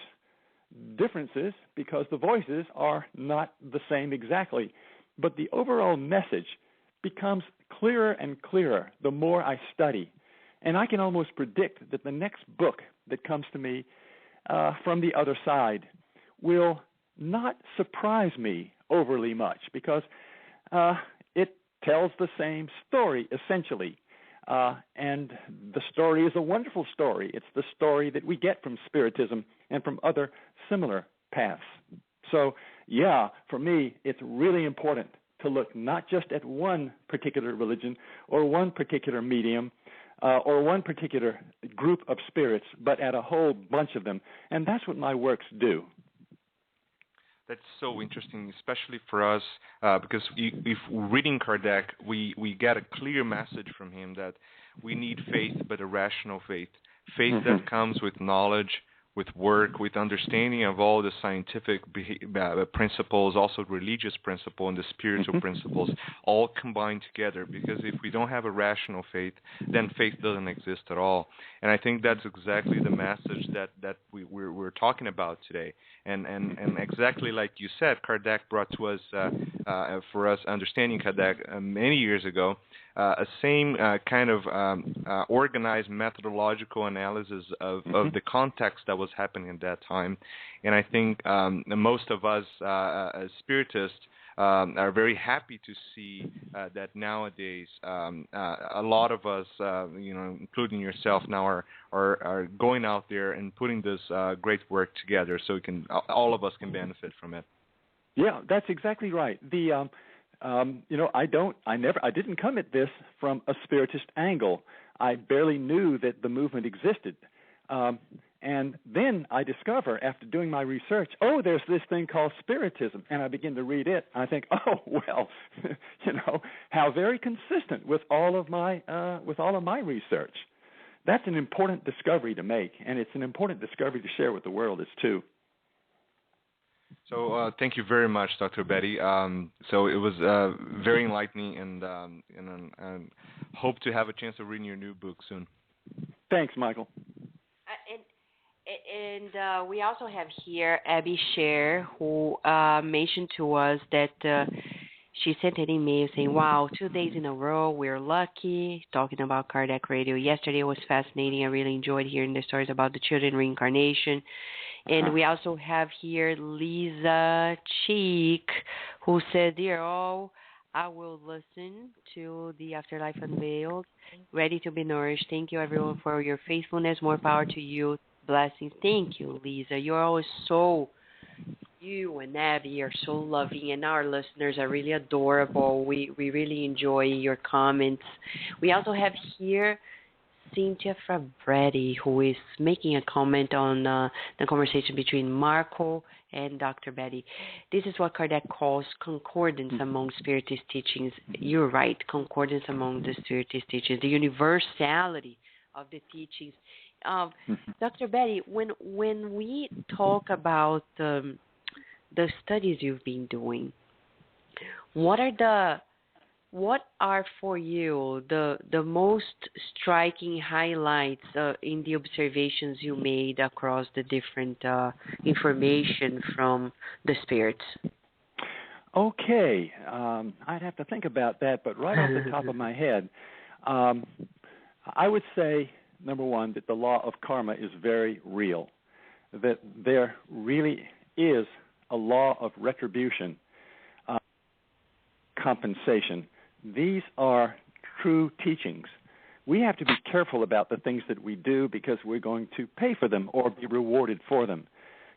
differences because the voices are not the same exactly. But the overall message becomes clearer and clearer the more I study. And I can almost predict that the next book that comes to me from the other side will not surprise me overly much because it tells the same story, essentially. And the story is a wonderful story. It's the story that we get from Spiritism and from other similar paths. So, yeah, for me, it's really important to look not just at one particular religion or one particular medium or one particular group of spirits, but at a whole bunch of them. And that's what my works do. That's so interesting, especially for us, because if reading Kardec, we get a clear message from him that we need faith, but a rational faith. Faith that comes with knowledge, work, with understanding of all the scientific principles, also religious principle and the spiritual principles, all combined together. Because if we don't have a rational faith, then faith doesn't exist at all. And I think that's exactly the message that we're talking about today. And exactly like you said, Kardec brought to us, for us understanding Kardec many years ago, a same kind of organized methodological analysis of the context that was happening at that time. And I think most of us as spiritists are very happy to see that nowadays a lot of us, including yourself now, are going out there and putting this great work together, so all of us can benefit from it. Yeah, that's exactly right. I didn't come at this from a spiritist angle. I barely knew that the movement existed. And then I discover, after doing my research, there's this thing called Spiritism, and I begin to read it. And I think, how very consistent with all of my research. That's an important discovery to make, and it's an important discovery to share with the world as too. So thank you very much, Dr. Betty. So it was very enlightening, and hope to have a chance of reading your new book soon. Thanks, Michael. And we also have here Abby Scher, who mentioned to us that she sent an email saying, wow, 2 days in a row, we're lucky, talking about Kardec Radio. Yesterday was fascinating. I really enjoyed hearing the stories about the children reincarnation. And we also have here Lisa Cheek, who said, dear all, I will listen to the Afterlife Unveiled, ready to be nourished. Thank you, everyone, for your faithfulness. More power to you. Blessings. Thank you, Lisa. You're always you and Abby are so loving, and our listeners are really adorable. We really enjoy your comments. We also have here Cynthia Fabretti, who is making a comment on the conversation between Marco and Dr. Betty. This is what Kardec calls concordance among Spiritist teachings. You're right, concordance among the Spiritist teachings, the universality of the teachings. Dr. Betty, when we talk about the studies you've been doing, what are for you the most striking highlights in the observations you made across the different information from the spirits? Okay, I'd have to think about that, but right off the top of my head, I would say, number one, that the law of karma is very real, that there really is a law of retribution, compensation. These are true teachings. We have to be careful about the things that we do because we're going to pay for them or be rewarded for them.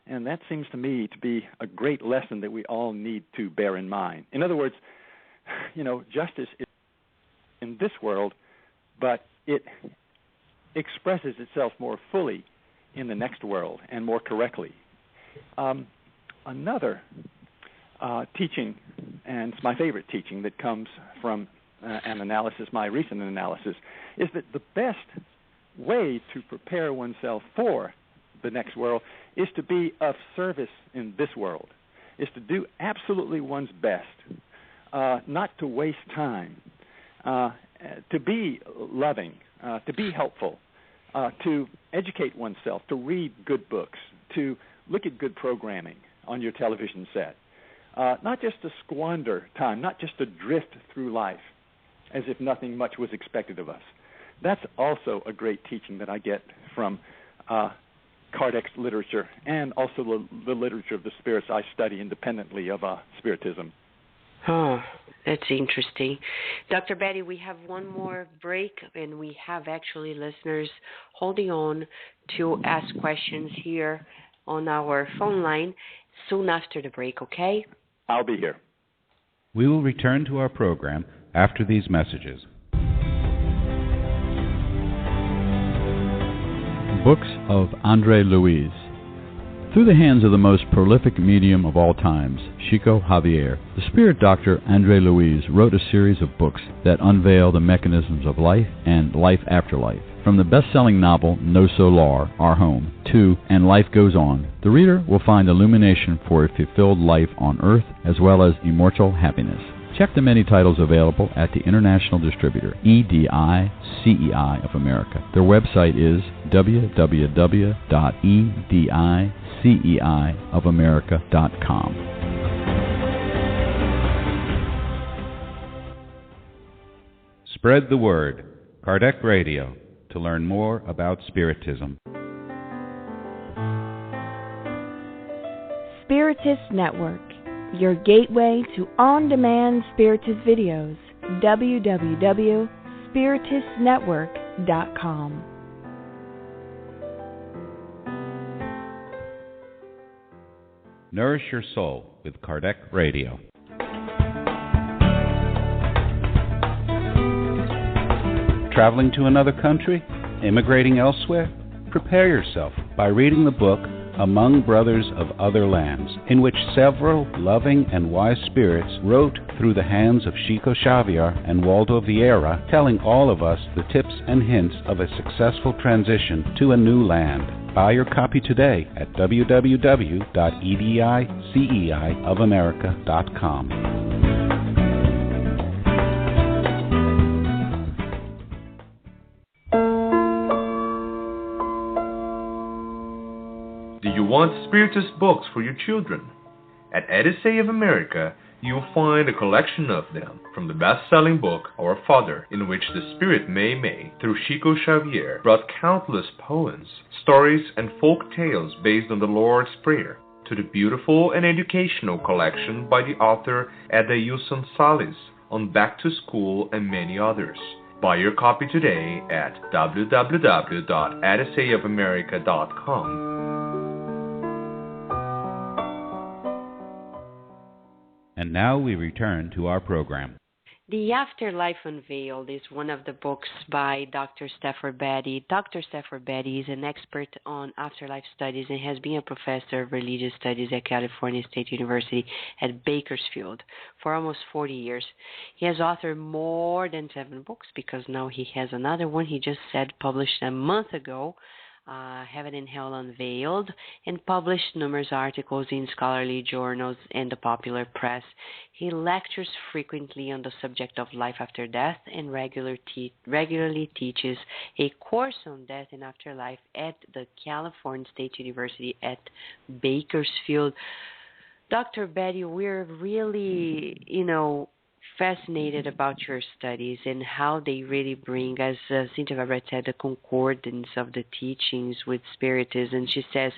And that seems to me to be a great lesson that we all need to bear in mind. In other words, justice is in this world, but it expresses itself more fully in the next world and more correctly. Another teaching, and it's my favorite teaching that comes from an analysis, my recent analysis, is that the best way to prepare oneself for the next world is to be of service in this world, is to do absolutely one's best, not to waste time, to be loving, to be helpful, to educate oneself, to read good books, to look at good programming on your television set. Not just to squander time, not just to drift through life as if nothing much was expected of us. That's also a great teaching that I get from Kardec's literature and also the literature of the spirits I study independently of Spiritism. Oh, that's interesting. Dr. Betty, we have one more break, and we have actually listeners holding on to ask questions here on our phone line soon after the break, okay? I'll be here. We will return to our program after these messages. Books of Andre Luis. Through the hands of the most prolific medium of all times, Chico Javier, the spirit doctor Andre Luis wrote a series of books that unveil the mechanisms of life and life after life. From the best-selling novel No Solar, Our Home, 2, and Life Goes On, the reader will find illumination for a fulfilled life on earth as well as immortal happiness. Check the many titles available at the international distributor, EDI CEI of America. Their website is www.ediceiofamerica.com. Spread the word. Kardec Radio, to learn more about Spiritism. Spiritist Network, your gateway to on-demand Spiritist videos. www.spiritistnetwork.com. Nourish your soul with Kardec Radio. Traveling to another country? Immigrating elsewhere? Prepare yourself by reading the book Among Brothers of Other Lands, in which several loving and wise spirits wrote through the hands of Chico Xavier and Waldo Vieira, telling all of us the tips and hints of a successful transition to a new land. Buy your copy today at www.ediceiofamerica.com. Do you want Spiritist books for your children? At Odyssey of America, you'll find a collection of them, from the best-selling book, Our Father, in which the Spirit Mei Mei, through Chico Xavier, brought countless poems, stories, and folk tales based on the Lord's Prayer, to the beautiful and educational collection by the author Adailson Salles on Back to School and many others. Buy your copy today at www.odysseyofamerica.com. And now we return to our program. The Afterlife Unveiled is one of the books by Dr. Stafford Beatty. Dr. Stafford Beatty is an expert on afterlife studies and has been a professor of religious studies at California State University at Bakersfield for almost 40 years. He has authored more than 7 books, because now he has another one he just said published a month ago, Heaven and Hell Unveiled, and published numerous articles in scholarly journals and the popular press. He lectures frequently on the subject of life after death and regularly teaches a course on death and afterlife at the California State University at Bakersfield. Dr. Beatty, we're really, fascinated about your studies and how they really bring, as Cynthia Barrett said, the concordance of the teachings with Spiritism. She says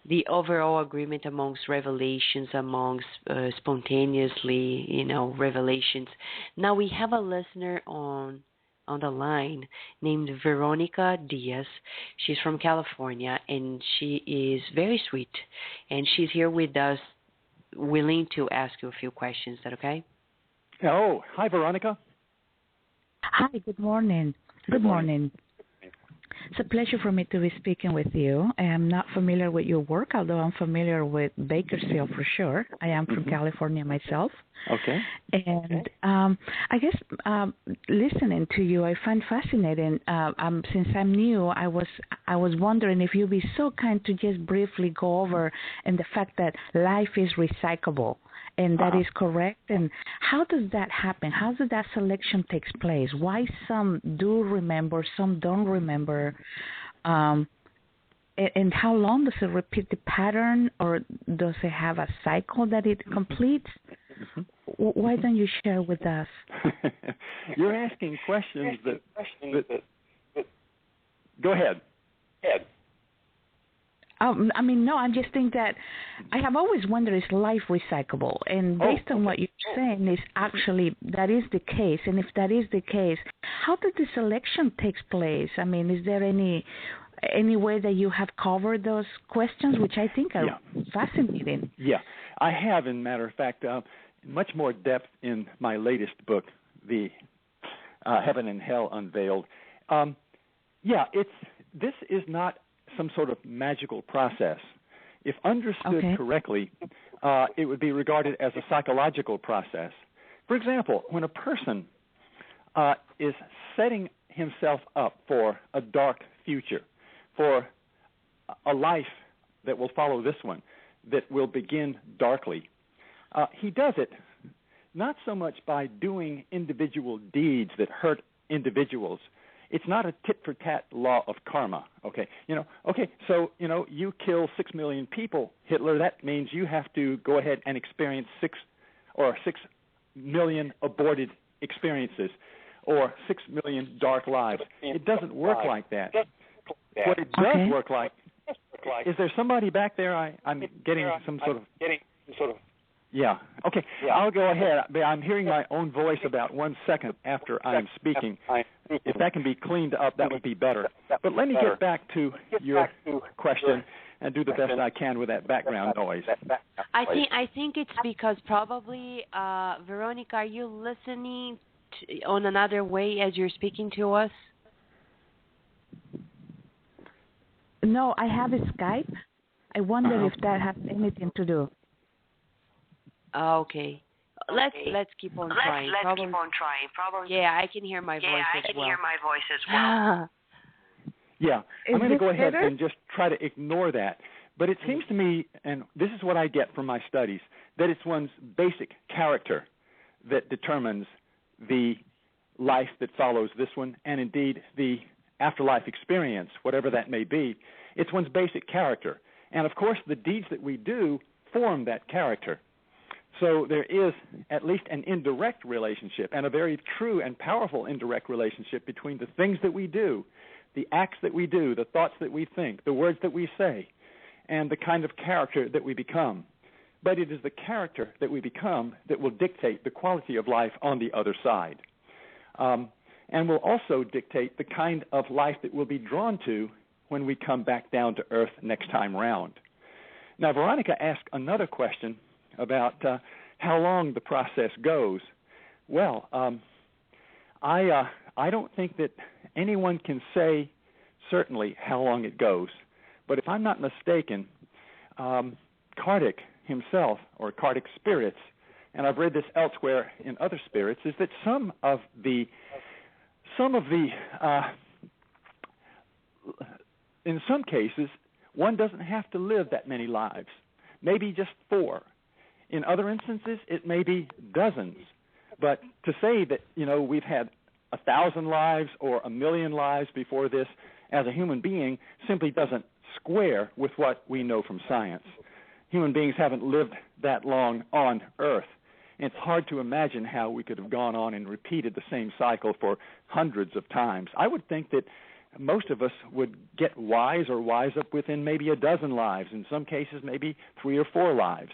the overall agreement amongst revelations, amongst spontaneously, revelations. Now we have a listener on the line named Veronica Diaz. She's from California, and she is very sweet, and she's here with us, willing to ask you a few questions. Is that okay? Oh, hi, Veronica. Hi, good morning. Good morning. It's a pleasure for me to be speaking with you. I am not familiar with your work, although I'm familiar with Bakersfield for sure. I am from California myself. Okay. And I guess listening to you, I find fascinating. Since I'm new, I was wondering if you'd be so kind to just briefly go over and the fact that life is recyclable. And that is correct. And how does that happen? How does that selection take place? Why some do remember, some don't remember? And how long does it repeat the pattern, or does it have a cycle that it completes? Why don't you share with us? You're asking questions that go ahead. No, I just think that I have always wondered, is life recyclable? And based on what you're saying, is actually that is the case. And if that is the case, how did the selection take place? Is there any way that you have covered those questions, which I think are fascinating? Yeah, I have, in matter of fact, much more depth in my latest book, The Heaven and Hell Unveiled. This is not some sort of magical process. If understood correctly, it would be regarded as a psychological process. For example, when a person is setting himself up for a dark future, for a life that will follow this one, that will begin darkly. He does it not so much by doing individual deeds that hurt individuals. It's not a tit-for-tat law of karma, okay? So you kill 6 million people, Hitler, that means you have to go ahead and experience 6 million aborted experiences or 6 million dark lives. It doesn't work like that. What it does work like, is there somebody back there? I'm getting some sort of... Yeah. Okay. I'll go ahead. I'm hearing my own voice about 1 second after I'm speaking. If that can be cleaned up, that would be better. But let me get back to your question and do the best I can with that background noise. I think it's because probably, Veronica, are you listening on another way as you're speaking to us? No, I have a Skype. I wonder if that has anything to do. Okay. Let's keep on trying. Probably. Yeah, I can hear my voice as well. Yeah, I'm going to go ahead and just try to ignore that. But it seems to me, and this is what I get from my studies, that it's one's basic character that determines the life that follows this one, and indeed the afterlife experience, whatever that may be. It's one's basic character. And of course, the deeds that we do form that character. So there is at least an indirect relationship, and a very true and powerful indirect relationship between the things that we do, the acts that we do, the thoughts that we think, the words that we say, and the kind of character that we become. But it is the character that we become that will dictate the quality of life on the other side, and will also dictate the kind of life that we'll be drawn to when we come back down to earth next time round. Now, Veronica asked another question about how long the process goes. Well, I don't think that anyone can say certainly how long it goes. But if I'm not mistaken, Kardec himself, or Kardec spirits, and I've read this elsewhere in other spirits, is that some of the in some cases, one doesn't have to live that many lives, maybe just 4. In other instances, it may be dozens. But to say that, we've had 1,000 lives or 1,000,000 lives before this as a human being simply doesn't square with what we know from science. Human beings haven't lived that long on Earth. It's hard to imagine how we could have gone on and repeated the same cycle for hundreds of times. I would think that most of us would get wise or wise up within maybe a dozen lives, in some cases maybe 3 or 4 lives.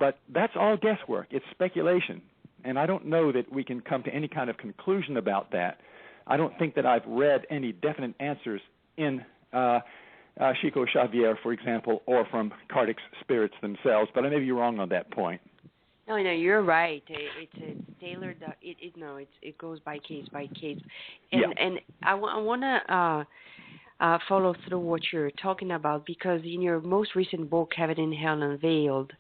But that's all guesswork. It's speculation. And I don't know that we can come to any kind of conclusion about that. I don't think that I've read any definite answers in Chico Xavier, for example, or from Kardec's spirits themselves. But I may be wrong on that point. No, you're right. It's tailored. It goes by case by case. And I want to follow through what you're talking about, because in your most recent book, Heaven and Hell Unveiled,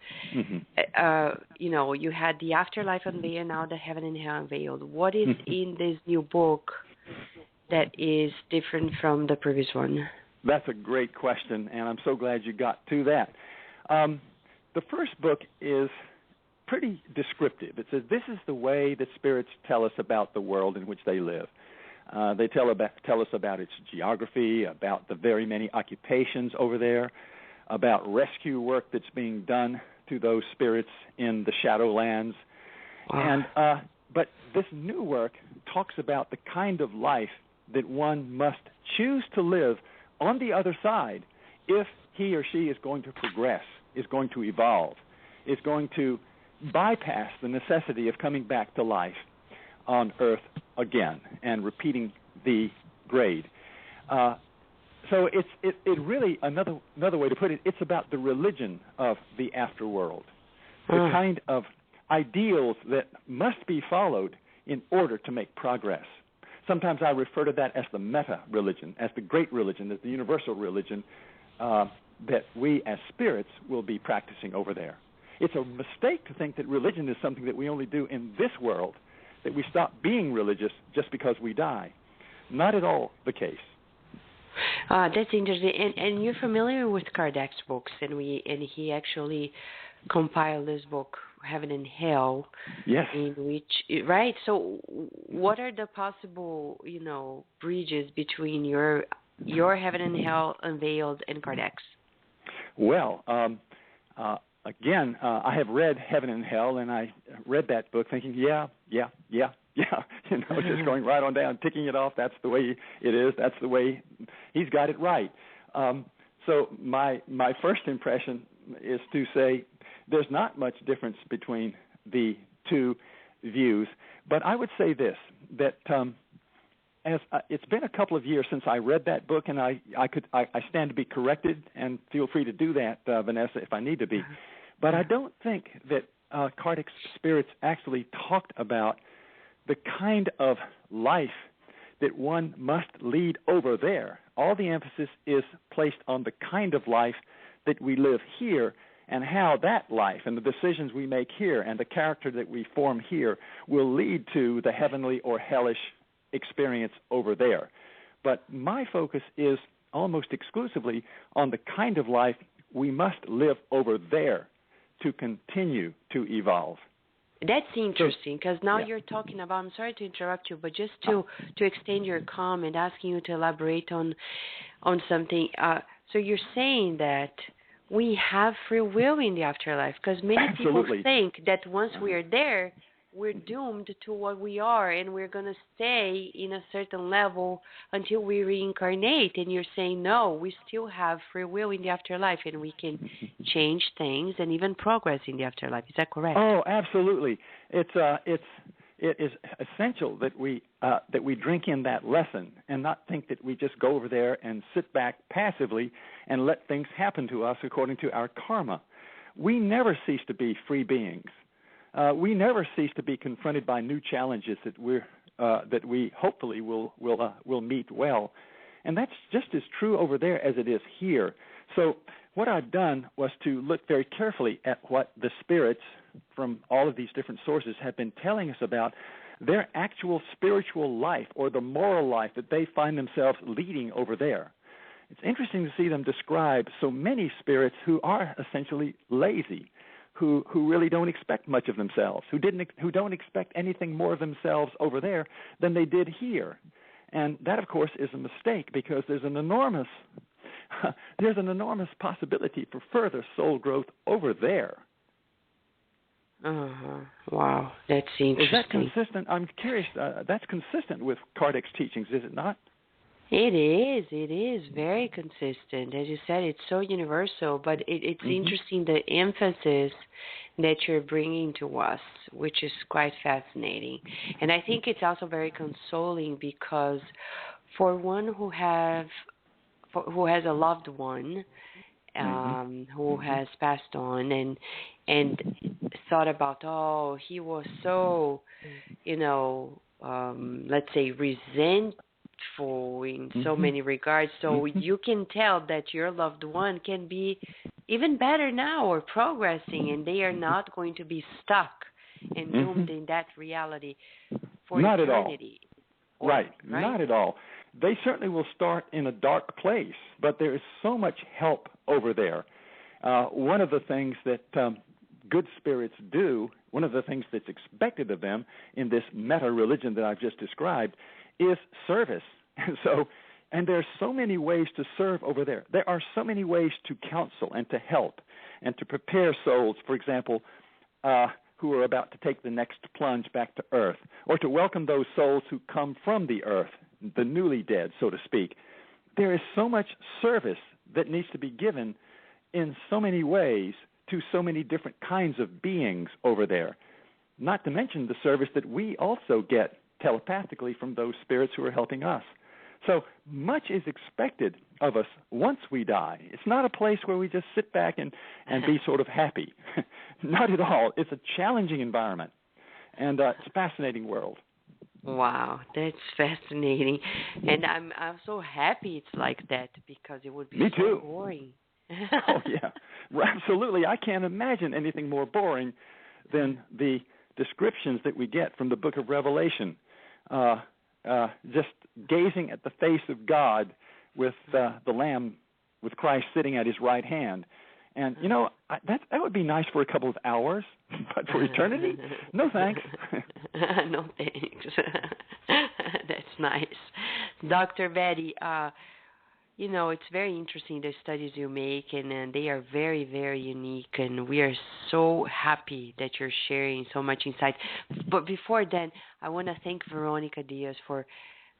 you had the Afterlife Unveiled, now the Heaven and Hell Unveiled. What is in this new book that is different from the previous one? That's a great question, and I'm so glad you got to that. The first book is pretty descriptive. It says this is the way that spirits tell us about the world in which they live. They tell us about its geography, about the very many occupations over there, about rescue work that's being done to those spirits in the Shadowlands. And but this new work talks about the kind of life that one must choose to live on the other side if he or she is going to progress, is going to evolve, is going to bypass the necessity of coming back to life on Earth again and repeating the grade. So it really, another way to put it, it's about the religion of the afterworld, the kind of ideals that must be followed in order to make progress. Sometimes I refer to that as the meta-religion, as the great religion, as the universal religion that we as spirits will be practicing over there. It's a mistake to think that religion is something that we only do in this world, that we stop being religious just because we die. Not at all the case. That's interesting. And you're familiar with Kardec's books, and he actually compiled this book, Heaven and Hell. Yes. In which, right? So, what are the possible, bridges between your Heaven and Hell Unveiled and Kardec's? Well, again, I have read Heaven and Hell, and I read that book thinking, yeah, just going right on down, ticking it off. That's the way it is. That's the way he's got it right. So my first impression is to say there's not much difference between the two views, but I would say this, that as it's been a couple of years since I read that book, and I stand to be corrected, and feel free to do that, Vanessa, if I need to be. But I don't think that Kardec's spirits actually talked about the kind of life that one must lead over there. All the emphasis is placed on the kind of life that we live here, and how that life and the decisions we make here and the character that we form here will lead to the heavenly or hellish experience over there. But my focus is almost exclusively on the kind of life we must live over there to continue to evolve. That's interesting, because now you're talking about, I'm sorry to interrupt you, but just to extend your comment, asking you to elaborate on something. So you're saying that we have free will in the afterlife, because many people think that once we are there, we're doomed to what we are, and we're going to stay in a certain level until we reincarnate. And you're saying, no, we still have free will in the afterlife, and we can change things and even progress in the afterlife. Is that correct? Oh, absolutely. It is essential that we drink in that lesson and not think that we just go over there and sit back passively and let things happen to us according to our karma. We never cease to be free beings. We never cease to be confronted by new challenges that we hopefully will meet well, and that's just as true over there as it is here. So what I've done was to look very carefully at what the spirits from all of these different sources have been telling us about their actual spiritual life or the moral life that they find themselves leading over there. It's interesting to see them describe so many spirits who are essentially lazy, who really don't expect much of themselves, who don't expect anything more of themselves over there than they did here. And that, of course, is a mistake, because there's an enormous possibility for further soul growth over there. Wow, that's interesting. Is that consistent? I'm curious. That's consistent with Kardec's teachings, is it not? It is very consistent. As you said, it's so universal, but it's interesting the emphasis that you're bringing to us, which is quite fascinating. And I think it's also very consoling, because for one who has a loved one who has passed on and thought about, he was so, let's say resentful in so many regards, so you can tell that your loved one can be even better now or progressing, and they are not going to be stuck and doomed in that reality for not eternity. At all. Right, not at all. They certainly will start in a dark place, but there is so much help over there. One of the things that good spirits do, one of the things that's expected of them in this meta-religion that I've just described, is service. And there's so many ways to serve over there. There are so many ways to counsel and to help and to prepare souls, for example, who are about to take the next plunge back to earth, or to welcome those souls who come from the earth, the newly dead, so to speak. There is so much service that needs to be given in so many ways to so many different kinds of beings over there, not to mention the service that we also get telepathically from those spirits who are helping us. So much is expected of us once we die. It's not a place where we just sit back and be sort of happy. Not at all. It's a challenging environment, and it's a fascinating world. Wow, that's fascinating. And I'm so happy it's like that, because it would be so boring. Oh, yeah. Well, absolutely. I can't imagine anything more boring than the descriptions that we get from the book of Revelation. Just gazing at the face of God with the Lamb, with Christ sitting at his right hand. And, that would be nice for a couple of hours, but for eternity? No thanks. No thanks. That's nice. Dr. Betty, it's very interesting, the studies you make, and they are very, very unique, and we are so happy that you're sharing so much insight. But before then, I want to thank Veronica Diaz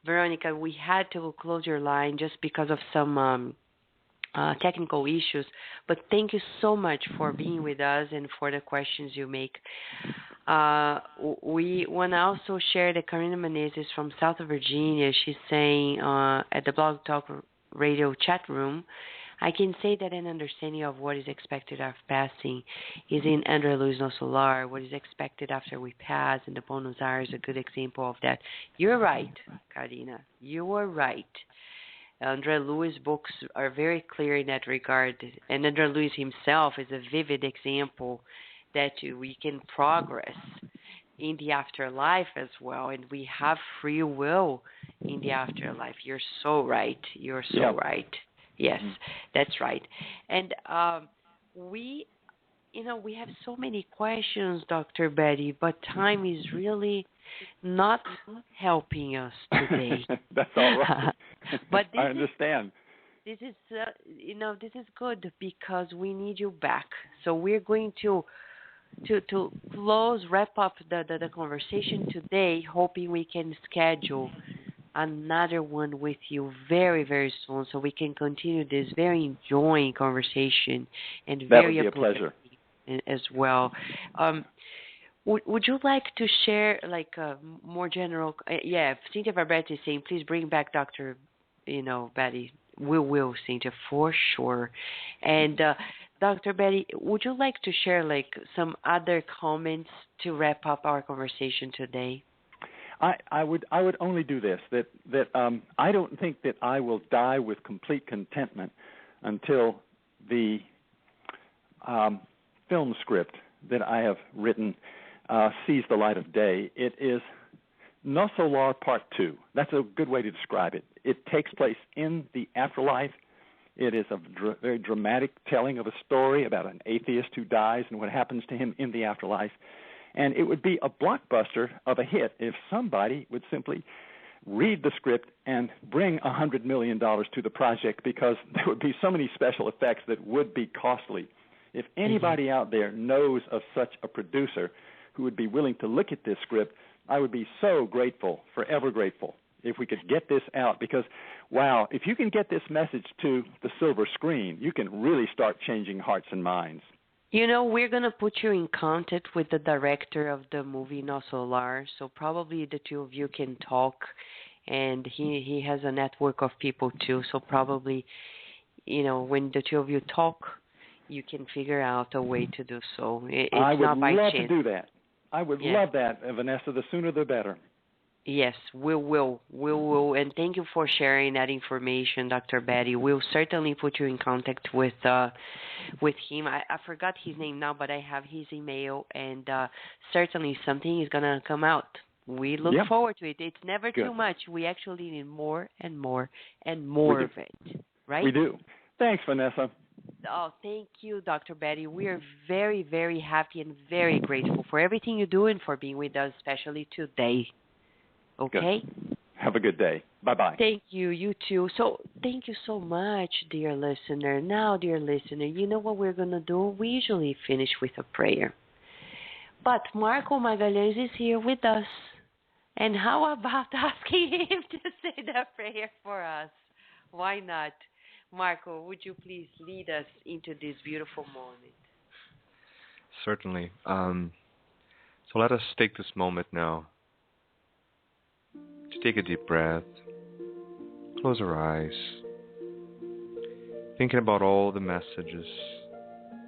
Veronica, we had to close your line just because of some technical issues, but thank you so much for being with us and for the questions you make. We want to also share that Karina Menezes from South Virginia. She's saying at the Blog Talk Radio chat room, I can say that an understanding of what is expected after passing is in André Louis No Solar. What is expected after we pass, and the bonus hour is a good example of that. You're right, Karina. You are right. André Louis' books are very clear in that regard, and André Louis himself is a vivid example that we can progress in the afterlife as well, and we have free will in the afterlife. You're so right. You're so right. Yes, that's right. And we have so many questions, Dr. Betty, but time is really not helping us today. That's all right. But I understand. This is this is good because we need you back. So we're going to wrap up the conversation today, hoping we can schedule another one with you very, very soon, so we can continue this very enjoying conversation and that would be a pleasure as well. Would you like to share like a more general? Cynthia Barbette is saying, please bring back Dr. Betty. We will, Cynthia, for sure. And Dr. Betty, would you like to share like some other comments to wrap up our conversation today? I would only do this, that I don't think that I will die with complete contentment until the film script that I have written sees the light of day. It is No Solar Part 2. That's a good way to describe it. It takes place in the afterlife. It is a very dramatic telling of a story about an atheist who dies and what happens to him in the afterlife. And it would be a blockbuster of a hit if somebody would simply read the script and bring $100 million to the project, because there would be so many special effects that would be costly. If anybody out there knows of such a producer who would be willing to look at this script, I would be so grateful, forever grateful, if we could get this out. Because, wow, if you can get this message to the silver screen, you can really start changing hearts and minds. We're going to put you in contact with the director of the movie No Solar, so probably the two of you can talk, and he has a network of people too, so probably, when the two of you talk, you can figure out a way to do so. I would not by love chance. to do that. I would love that, Vanessa. The sooner the better. Yes, we will. And thank you for sharing that information, Dr. Betty. We'll certainly put you in contact with him. I forgot his name now, but I have his email, and certainly something is going to come out. We look forward to it. It's never too much. We actually need more and more and more of it, right? We do. Thanks, Vanessa. Oh, thank you, Dr. Betty. We are very, very happy and very grateful for everything you do and for being with us, especially today. Okay? Good. Have a good day. Bye-bye. Thank you. You too. So thank you so much, dear listener. Now, dear listener, you know what we're going to do? We usually finish with a prayer. But Marco Magalhães is here with us. And how about asking him to say the prayer for us? Why not? Marco, would you please lead us into this beautiful moment? Certainly. So let us take this moment now to take a deep breath, close our eyes, thinking about all the messages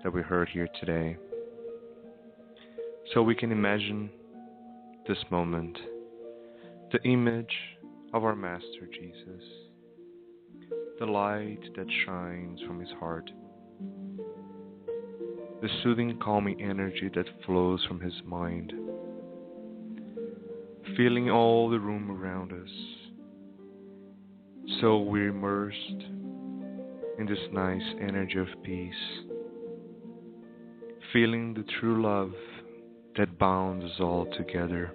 that we heard here today. So we can imagine this moment, the image of our Master Jesus, the light that shines from his heart, the soothing, calming energy that flows from his mind, filling all the room around us, So we're immersed in this nice energy of peace, feeling the true love that bonds us all together.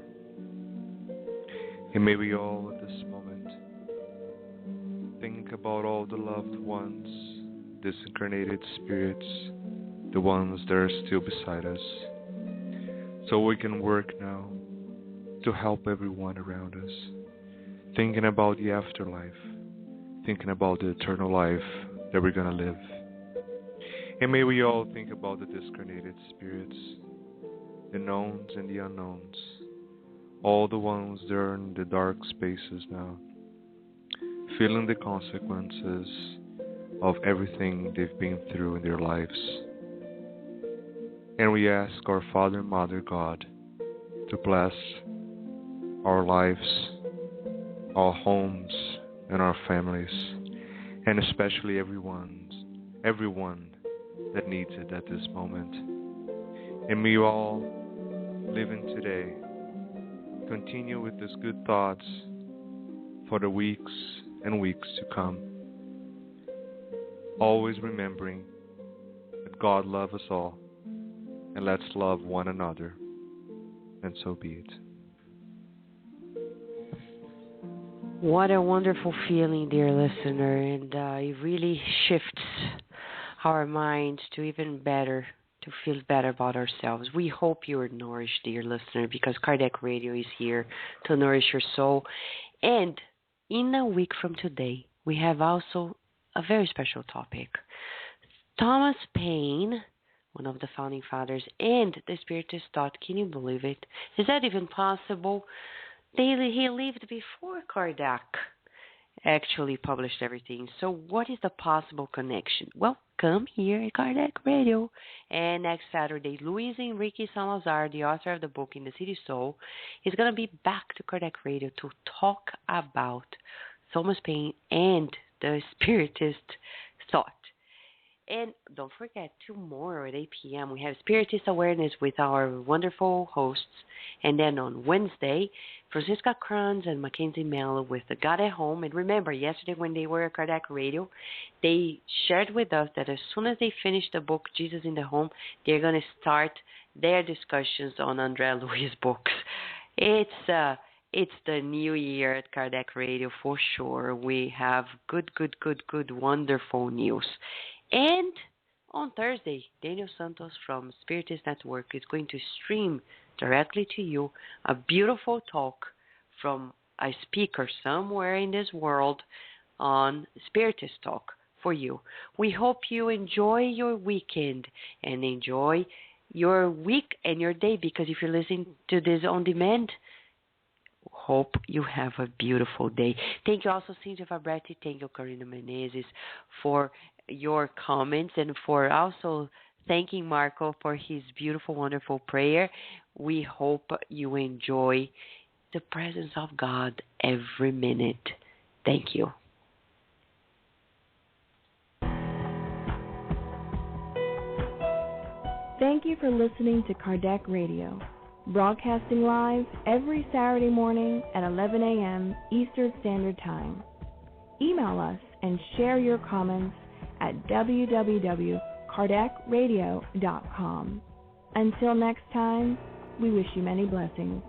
And may we all at this moment think about all the loved ones, disincarnated spirits, the ones that are still beside us, so we can work now to help everyone around us, thinking about the afterlife, thinking about the eternal life that we're going to live. And may we all think about the discarnated spirits, the knowns and the unknowns, all the ones that are in the dark spaces now, feeling the consequences of everything they've been through in their lives. And we ask our Father and Mother God to bless our lives, our homes, and our families, and especially everyone that needs it at this moment. And may you all, living today, continue with these good thoughts for the weeks and weeks to come. Always remembering that God loves us all, and let's love one another, and so be it. What a wonderful feeling, dear listener, and it really shifts our minds to even better, to feel better about ourselves. We hope you are nourished, dear listener, because Kardec Radio is here to nourish your soul. And in a week from today, we have also a very special topic. Thomas Paine, one of the founding fathers, and the Spiritist thought, can you believe it? Is that even possible? He lived before Kardec actually published everything. So what is the possible connection? Well, come here at Kardec Radio. And next Saturday, Luis Enrique Salazar, the author of the book In the City Soul, is going to be back to Kardec Radio to talk about Thomas Paine and the Spiritist thought. And don't forget, tomorrow at 8 p.m., we have Spiritist Awareness with our wonderful hosts. And then on Wednesday, Francisca Kranz and Mackenzie Mello with the God at Home. And remember, yesterday when they were at Kardec Radio, they shared with us that as soon as they finish the book, Jesus in the Home, they're going to start their discussions on Andrea Louis' books. It's the new year at Kardec Radio for sure. We have good, wonderful news. And on Thursday, Daniel Santos from Spiritist Network is going to stream directly to you a beautiful talk from a speaker somewhere in this world on Spiritist Talk for you. We hope you enjoy your weekend and enjoy your week and your day, because if you're listening to this on demand, hope you have a beautiful day. Thank you also, Cynthia Fabretti. Thank you, Karina Menezes, for your comments, and for also thanking Marco for his beautiful, wonderful prayer. We hope you enjoy the presence of God every minute. Thank you. Thank you for listening to Kardec Radio, broadcasting live every Saturday morning at 11 a.m. Eastern Standard Time. Email us and share your comments at www.kardecradio.com. Until next time, we wish you many blessings.